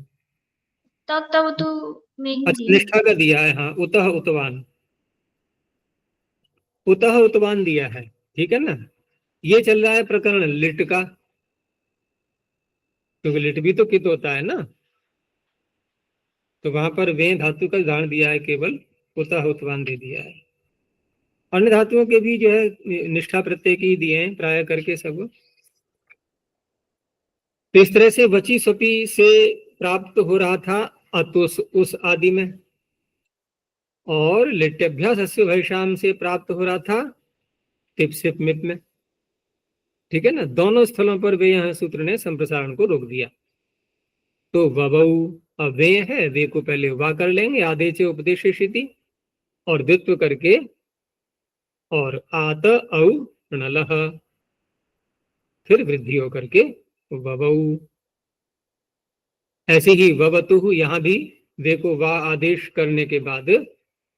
तब तो में ही अच्छा, दिया। निष्ठा का दिया है, हाँ, उतः उतवान, उतः उतवान दिया है, ठीक है ना। ये चल रहा है प्रकरण लिट का, क्योंकि लिट भी तो कित होता है ना। तो वहां पर वे धातु का उदाहरण दिया है, केवल उतः उतवान दे दिया है। अन्य धातुओं के भी जो है निष्ठा प्रत्यय की दिए हैं प्राय करके सब। तो इस तरह से वची स्वपी से प्राप्त हो रहा था अतुस उस आदि में, और लिट्यभ्यास अस्य भैशाम से प्राप्त हो रहा था टिप सिप मिप में, ठीक है ना। दोनों स्थलों पर वे यहाँ सूत्र ने संप्रसारण को रोक दिया। तो वबऊ, अब वे है, वे को पहले वा कर लेंगे आदेश उपदेशिति और द्वित्व करके, और आत औ णलः, फिर वृद्धि होकर के वबऊ। ऐसे ही ववतु, यहां भी वे को वा आदेश करने के बाद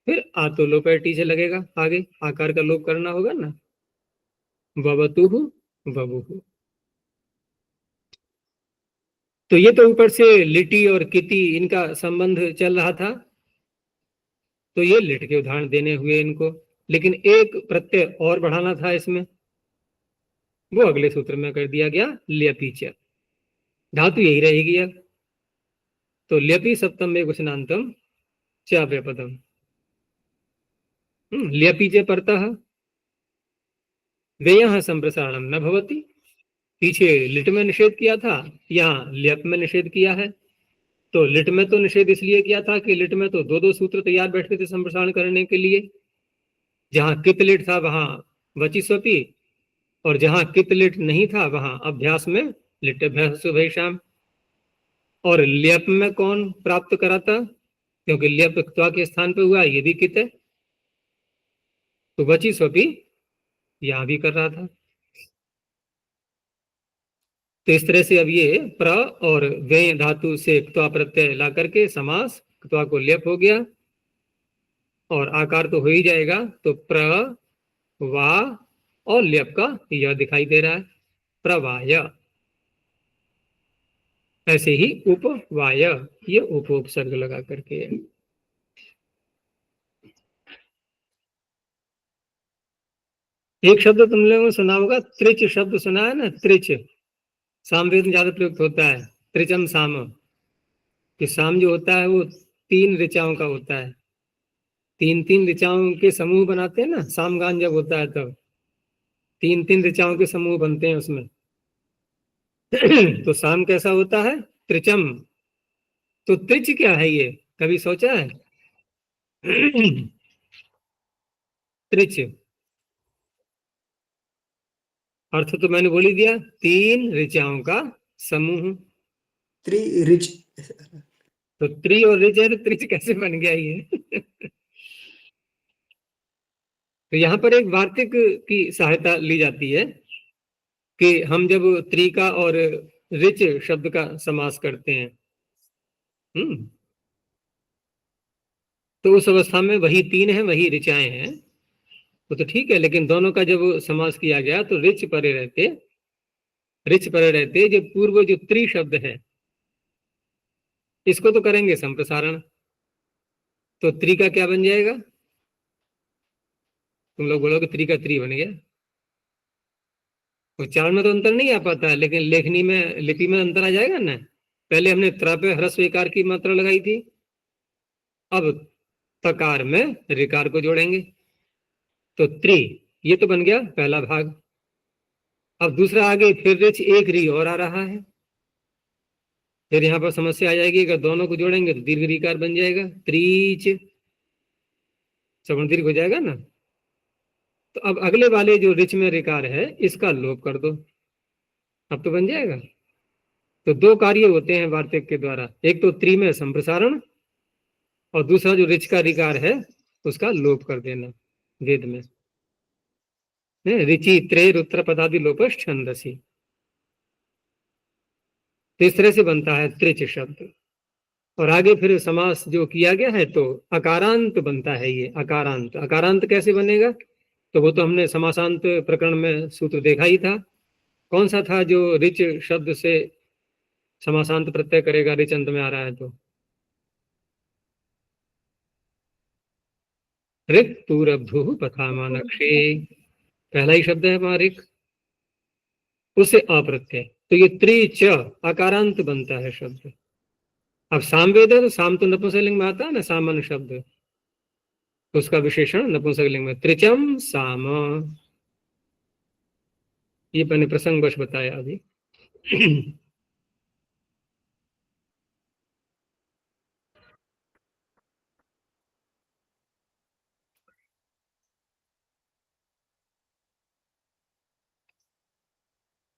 फिर आतो लोपैटी से लगेगा, आगे आकार का लोप करना होगा ना, ववतु वबुहु। तो ये तो ऊपर से लिटी और किति इनका संबंध चल रहा था, तो ये लिट के उदाहरण देने हुए इनको। लेकिन एक प्रत्यय और बढ़ाना था इसमें, वो अगले सूत्र में कर दिया गया, ल्यपीच। धातु यही रहेगी अब। तो ल्यपि सप्तम में वचनांतम च व्यपदम, ल्यपीचे परतः व्ययः संप्रसारणम न भवति। पीछे लिट में निषेध किया था, यहाँ ल्यप में निषेध किया है। तो लिट में तो निषेध इसलिए किया था कि लिट में तो दो दो सूत्र तैयार बैठते थे संप्रसारण करने के लिए। जहां कित लिट था वहां वची स्वपी, और जहां कित लिट नहीं था वहां अभ्यास में लिट अभ्यास भैशाम। और ल्यप में कौन प्राप्त कराता? क्योंकि ल्यप क्त्वा के स्थान पे हुआ, ये भी कित है, तो वची स्वपी यहां भी कर रहा था। तो इस तरह से अब ये प्र और वे धातु से क्त्वा प्रत्यय ला करके समास, क्त्वा को ल्यप हो गया और आकार तो हो ही जाएगा। तो प्र वा और ल्यप का यह दिखाई दे रहा है, प्रवाय। ऐसे ही उपवाय, ये उपसर्ग लगा करके है। एक शब्द तुम लोगों ने सुना होगा, त्रिच शब्द सुना है ना, त्रिच। सामवेद में ज्यादा प्रयुक्त होता है, त्रिचम साम। कि साम जो होता है वो 3 ऋचाओं का होता है, 3 ऋचाओं के समूह बनाते हैं ना, सामगान जब होता है तब 3 ऋचाओं के समूह बनते हैं उसमें। तो साम कैसा होता है? त्रिचम। तो त्रिच क्या है ये, कभी सोचा है? त्रिच अर्थ तो मैंने बोल ही दिया, 3 ऋचाओं का समूह। त्रिऋच। तो त्रि और ऋच है, तो त्रिच कैसे बन गया ये? तो यहाँ पर एक वार्तिक की सहायता ली जाती है कि हम जब त्रिका और ऋच शब्द का समास करते हैं, तो उस अवस्था में वही 3 है, वही ऋचाएं हैं, वो तो ठीक है। लेकिन दोनों का जब समास किया गया तो ऋच परे रहते रिच पर रहते जो पूर्व जो त्रि शब्द है इसको तो करेंगे संप्रसारण, तो त्रि का क्या बन जाएगा? तुम लोग बोलोगे त्रि का त्रि बन गया। उच्चारण में तो अंतर नहीं आ पाता है, लेकिन लेखनी में लिपि में अंतर आ जाएगा ना। पहले हमने त्र पे ह्रस्व विकार की मात्रा लगाई थी, अब तकार में रिकार को जोड़ेंगे तो त्रि, ये तो बन गया पहला भाग। अब दूसरा आगे फिर रिच एक री और आ रहा है, फिर यहाँ पर समस्या आ जाएगी, अगर दोनों को जोड़ेंगे तो दीर्घ रिकार बन जाएगा, त्रीच श्रवण दीर्घ हो जाएगा ना। तो अब अगले वाले जो रिच में रिकार है इसका लोप कर दो, अब तो बन जाएगा। तो दो कार्य होते हैं वार्तिक के द्वारा, एक तो त्रि में संप्रसारण और दूसरा जो रिच का रिकार है उसका लोप कर देना। वेद में रिचि त्रेर उत्तर पदादि लोपस छंदसी, तो इस तरह से बनता है त्रिच शब्द। और आगे फिर समास जो किया गया है तो अकारांत बनता है, ये अकारांत। अकारांत कैसे बनेगा? तो वो तो हमने समासांत प्रकरण में सूत्र देखा ही था। कौन सा था जो रिच शब्द से समासांत प्रत्यय करेगा, रिच अंत में आ रहा है तो रिक पूरब्धु पथामा नक्षे, पहला ही शब्द है वहां रिक, उससे अप्रत्यय, तो ये त्रिच अकारांत बनता है शब्द। अब सामवेद है तो साम तो नपुंसकलिंग में आता है ना, सामान्य शब्द, तो उसका विशेषण नपुंसकलिंग में त्रिचम साम, ये मैंने प्रसंगवश बताया अभी।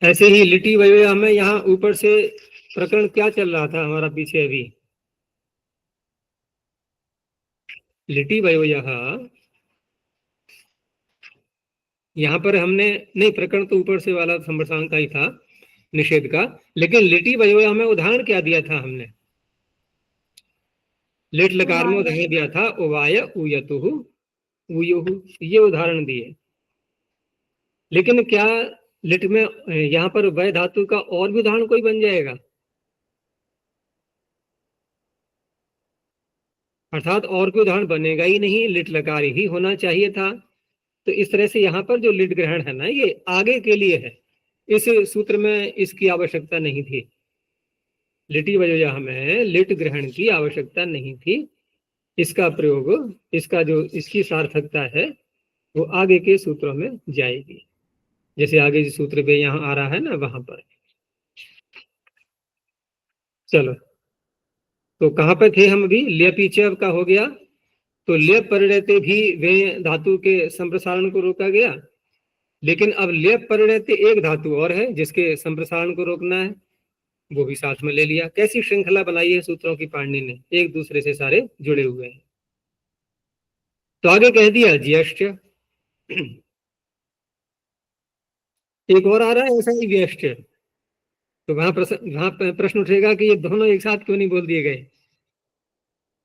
ऐसे ही लिटी वयोया में यहाँ ऊपर से प्रकरण क्या चल रहा था हमारा पीछे अभी, लिटी वयोया, यहाँ पर हमने नहीं, प्रकरण तो ऊपर से वाला संप्रसारण का ही था, निषेध का, लेकिन लिटी वयोया में उदाहरण क्या दिया था हमने? लिट लकार में उदाहरण दिया था उवाय उयतुहु उयुहु, ये उदाहरण दिए। लेकिन क्या लिट में यहाँ पर वय धातु का और भी उदाहरण कोई बन जाएगा? अर्थात और कोई उदाहरण बनेगा ही नहीं, लिट लकार ही होना चाहिए था। तो इस तरह से यहाँ पर जो लिट ग्रहण है ना, ये आगे के लिए है, इस सूत्र में इसकी आवश्यकता नहीं थी। लिटी वजह में लिट ग्रहण की आवश्यकता नहीं थी, इसका प्रयोग, इसका जो इसकी सार्थकता है वो आगे के सूत्रों में जाएगी, जैसे आगे जो सूत्र पे यहाँ आ रहा है ना वहां पर। चलो, तो कहाँ पे थे हम अभी? ल्यपी च का हो गया, तो ल्यप परिणयते भी वे धातु के संप्रसारण को रोका गया, लेकिन अब ल्यप परिणयते एक धातु और है जिसके संप्रसारण को रोकना है, वो भी साथ में ले लिया। कैसी श्रृंखला बनाई है सूत्रों की पाणिनि ने, एक दूसरे से सारे जुड़े हुए हैं। तो आगे कह दिया ज्येष्ठ, एक और आ रहा है ऐसा ही व्यष्ट, तो वहां प्रश्न उठेगा कि ये दोनों एक साथ क्यों नहीं बोल दिए गए?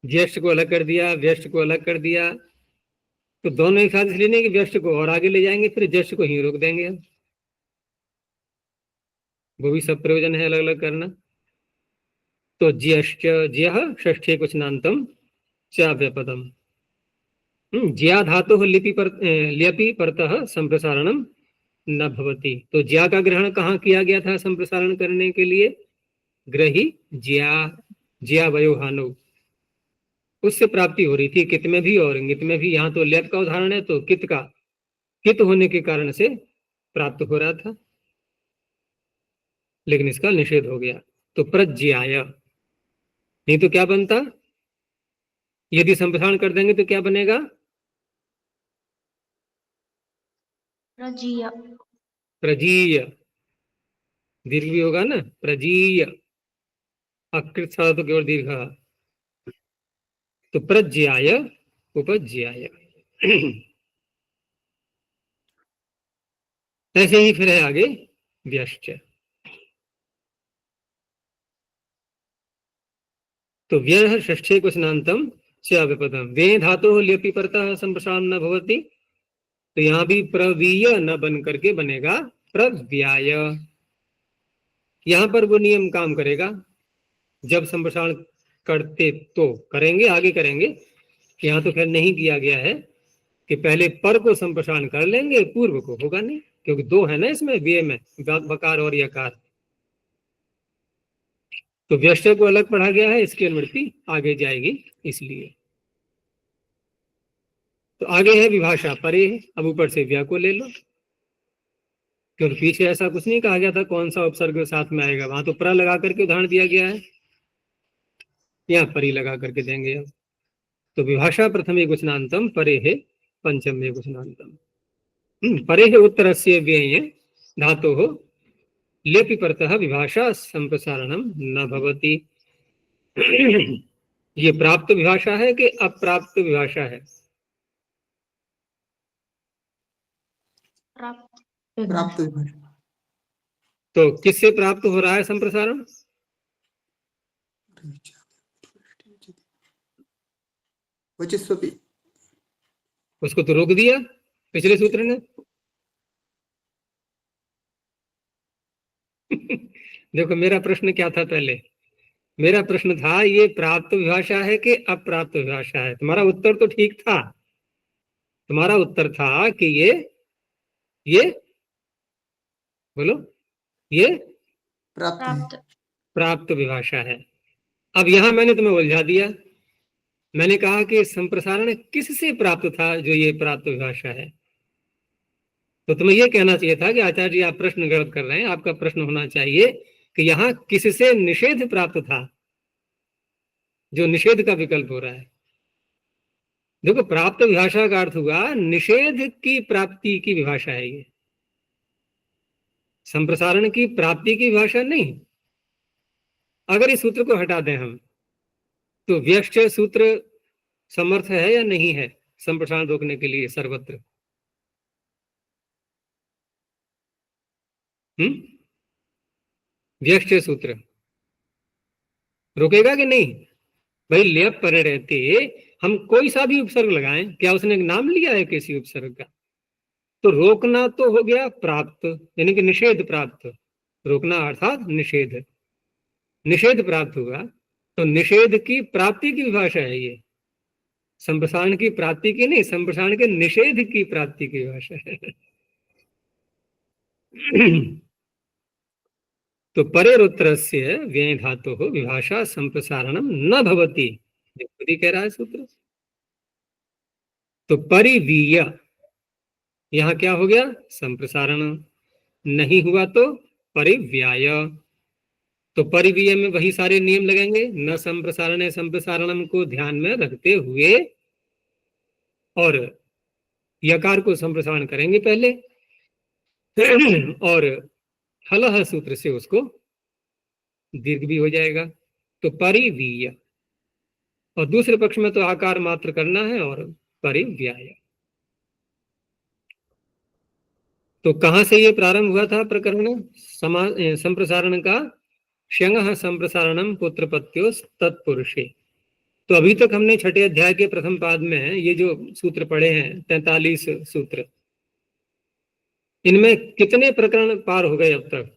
ज्येष्ठ को अलग कर दिया, व्यष्ट को अलग कर दिया, तो दोनों एक साथ इसलिए नहीं कि व्यष्ट को और आगे ले जाएंगे फिर ज्येष्ठ को ही रोक देंगे, वो भी सब प्रयोजन है अलग अलग करना। तो ज्येष्ठ ज्यः षष्ठी कुछ नान्तम चाव्यपदम, ज्या धातु लिपि परतः संप्रसारणम न भवति, तो ज्या का ग्रहण कहाँ किया गया था संप्रसारण करने के लिए? ग्रही ज्या, ज्या वयोहानो, उससे प्राप्ति हो रही थी, कित में भी और इंगित में भी। यहाँ तो लेप का उदाहरण है तो कित का, कित होने के कारण से प्राप्त हो रहा था, लेकिन इसका निषेध हो गया। तो प्रज्ञाय, नहीं तो क्या बनता? यदि संप्रसारण कर देंगे तो क्या बनेगा? प्रजीय, प्रजीय, दीर्घ भी होगा ना, प्रजीय, अकृत साधा तो केवल दीर्घ, तो प्रज्ञाय उपज्ञाय। ऐसे ही फिर है आगे व्यष्ट, तो व्यय षष्ठे क्वचनान्तम च विपदम, वे धातु ल्यपि परतः संप्रसारण न भवति, तो यहाँ भी प्रवीय न बन करके बनेगा प्रव्याय। यहाँ पर वो नियम काम करेगा, जब संप्रसारण करते तो करेंगे, आगे करेंगे। यहाँ तो खैर नहीं किया गया है कि पहले पर को संप्रसारण कर लेंगे, पूर्व को होगा नहीं, क्योंकि दो है ना इसमें व्यय में, बकार और यकार। तो व्यष्टय को अलग पढ़ा गया है, इसकी अनुवृत्ति आगे जाएगी इसलिए। तो आगे है विभाषा, परे है, अब ऊपर से व्या को ले लो, क्योंकि पीछे ऐसा कुछ नहीं कहा गया था कौन सा उपसर्ग साथ में आएगा, वहां तो प्र लगा करके उदाहरण दिया गया है, यहाँ परी लगा करके देंगे अब। तो विभाषा प्रथमे गुचनांतम, परे है पंचमे गुचनांतम। परे है उत्तरस्य व्यय धातु हो लेपि परतः विभाषा संप्रसारणम न भवति। ये प्राप्त विभाषा है कि अप्राप्त विभाषा है? प्राप्त विभाषा। तो किससे प्राप्त हो रहा है संप्रसारण? वचिस्वपि। उसको तो रोक दिया पिछले सूत्र ने। देखो मेरा प्रश्न क्या था पहले, मेरा प्रश्न था ये प्राप्त विभाषा है कि अप्राप्त विभाषा है। तुम्हारा उत्तर तो ठीक था, तुम्हारा उत्तर था कि ये बोलो, ये प्राप्त विभाषा है। अब यहां मैंने तुम्हें उलझा दिया, मैंने कहा कि संप्रसारण किससे प्राप्त था जो ये प्राप्त विभाषा है। तो तुम्हें यह कहना चाहिए था कि आचार्य जी आप प्रश्न गलत कर रहे हैं, आपका प्रश्न होना चाहिए कि यहाँ किससे निषेध प्राप्त था, जो निषेध का विकल्प हो रहा है। देखो प्राप्त विभाषा का अर्थ हुआ निषेध की प्राप्ति की विभाषा है ये, संप्रसारण की प्राप्ति की विभाषा नहीं। अगर इस सूत्र को हटा दें हम, तो व्यष्ट सूत्र समर्थ है या नहीं है संप्रसारण रोकने के लिए सर्वत्र? व्यष्ट सूत्र रोकेगा कि नहीं? भाई लेप परे रहते हम कोई सा भी उपसर्ग लगाएं, क्या उसने नाम लिया है किसी उपसर्ग का? तो रोकना तो हो गया प्राप्त, यानी कि निषेध प्राप्त, रोकना अर्थात निषेध, निषेध प्राप्त हुआ। तो निषेध की प्राप्ति की विभाषा है ये, संप्रसारण की प्राप्ति की नहीं, संप्रसारण के निषेध की प्राप्ति की विभाषा है। तो परेरुत्तरस्य व्यय धातु हो विभाषा संप्रसारणम न भवति, खुद ही कह रहा है सूत्र। तो परिवीय यहां क्या हो गया? संप्रसारण। नहीं हुआ तो परिव्याय। तो परिवीय में वही सारे नियम लगेंगे, न संप्रसारण संप्रसारणम को ध्यान में रखते हुए, और यकार को संप्रसारण करेंगे पहले और हलह सूत्र से उसको दीर्घ भी हो जाएगा। तो परिवीय, और दूसरे पक्ष में तो आकार मात्र करना है और परिव्याय। तो कहां से ये प्रारंभ हुआ था प्रकरण संप्रसारण का? क्षण संप्रसारणम पुत्रपत्यो तत्पुरुषे। तो अभी तक हमने छठे अध्याय के प्रथम पाद में ये जो सूत्र पढ़े हैं 43 सूत्र, इनमें कितने प्रकरण पार हो गए अब तक?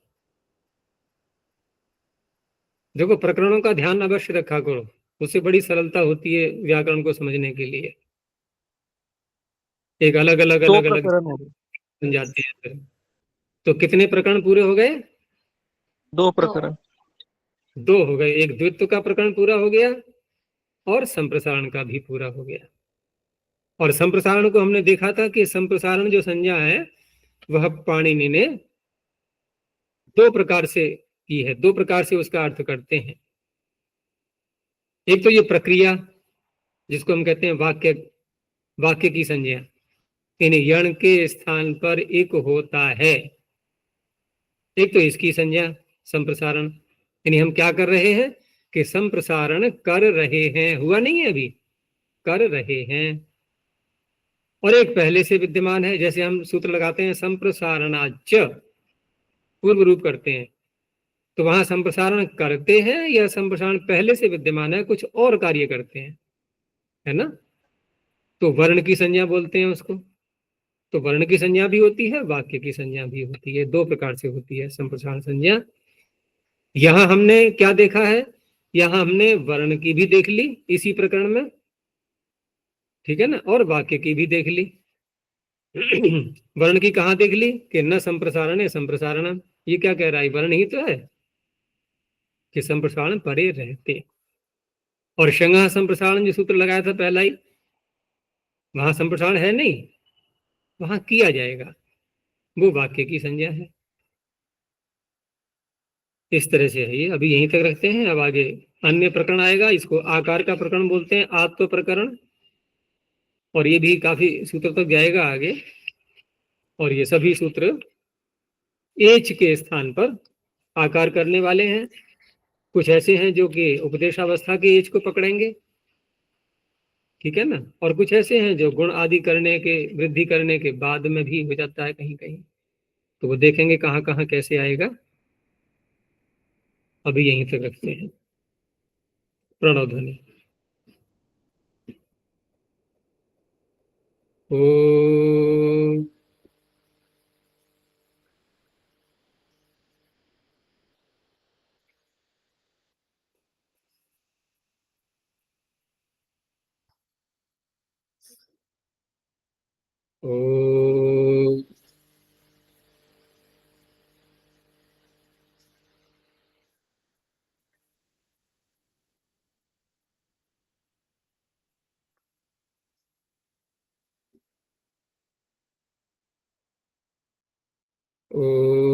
देखो प्रकरणों का ध्यान अवश्य रखा करो, उससे बड़ी सरलता होती है व्याकरण को समझने के लिए। एक अलग अलग अलग अलग बन जाते हैं। तो कितने प्रकरण पूरे हो गए? 2 प्रकरण। 2 हो गए। एक द्वित्व का प्रकरण पूरा हो गया और संप्रसारण का भी पूरा हो गया। और संप्रसारण को हमने देखा था कि संप्रसारण जो संज्ञा है वह पाणिनि ने 2 प्रकार से की है, 2 प्रकार से उसका अर्थ करते हैं। एक तो ये प्रक्रिया जिसको हम कहते हैं वाक्य की संज्ञा, यानी यण के स्थान पर एक होता है। एक तो इसकी संज्ञा संप्रसारण, यानी हम क्या कर रहे हैं कि संप्रसारण कर रहे हैं, हुआ नहीं है अभी, कर रहे हैं। और एक पहले से विद्यमान है, जैसे हम सूत्र लगाते हैं संप्रसारणाच, पूर्व रूप करते हैं, तो वहां संप्रसारण करते हैं या संप्रसारण पहले से विद्यमान है, कुछ और कार्य करते हैं, है ना? तो वर्ण की संज्ञा बोलते हैं उसको। तो वर्ण की संज्ञा भी होती है, वाक्य की संज्ञा भी होती है, 2 प्रकार से होती है संप्रसारण संज्ञा। यहां हमने क्या देखा है, यहां हमने वर्ण की भी देख ली इसी प्रकरण में, ठीक है ना, और वाक्य की भी देख ली। वर्ण की कहाँ देख ली कि न संप्रसारण है संप्रसारण, ये क्या कह रहा है, वर्ण ही तो है कि संप्रसारण परे रहते। और शंगा संप्रसारण जो सूत्र लगाया था पहला ही, वहां संप्रसारण है नहीं, वहां किया जाएगा, वो वाक्य की संज्ञा है। इस तरह से है ये, अभी यहीं तक रखते हैं। अब आगे अन्य प्रकरण आएगा, इसको आकार का प्रकरण बोलते हैं, आत्म प्रकरण, और ये भी काफी सूत्र तक जाएगा आगे। और ये सभी सूत्र एच के स्थान पर आकार करने वाले हैं। कुछ ऐसे हैं जो कि उपदेशावस्था के एच को पकड़ेंगे, ठीक है ना, और कुछ ऐसे हैं जो गुण आदि करने के, वृद्धि करने के बाद में भी हो जाता है कहीं कहीं, तो वो देखेंगे कहाँ कहाँ कैसे आएगा। अभी यहीं तक रखते हैं। प्रणव ध्वनि। ओ ओ ओ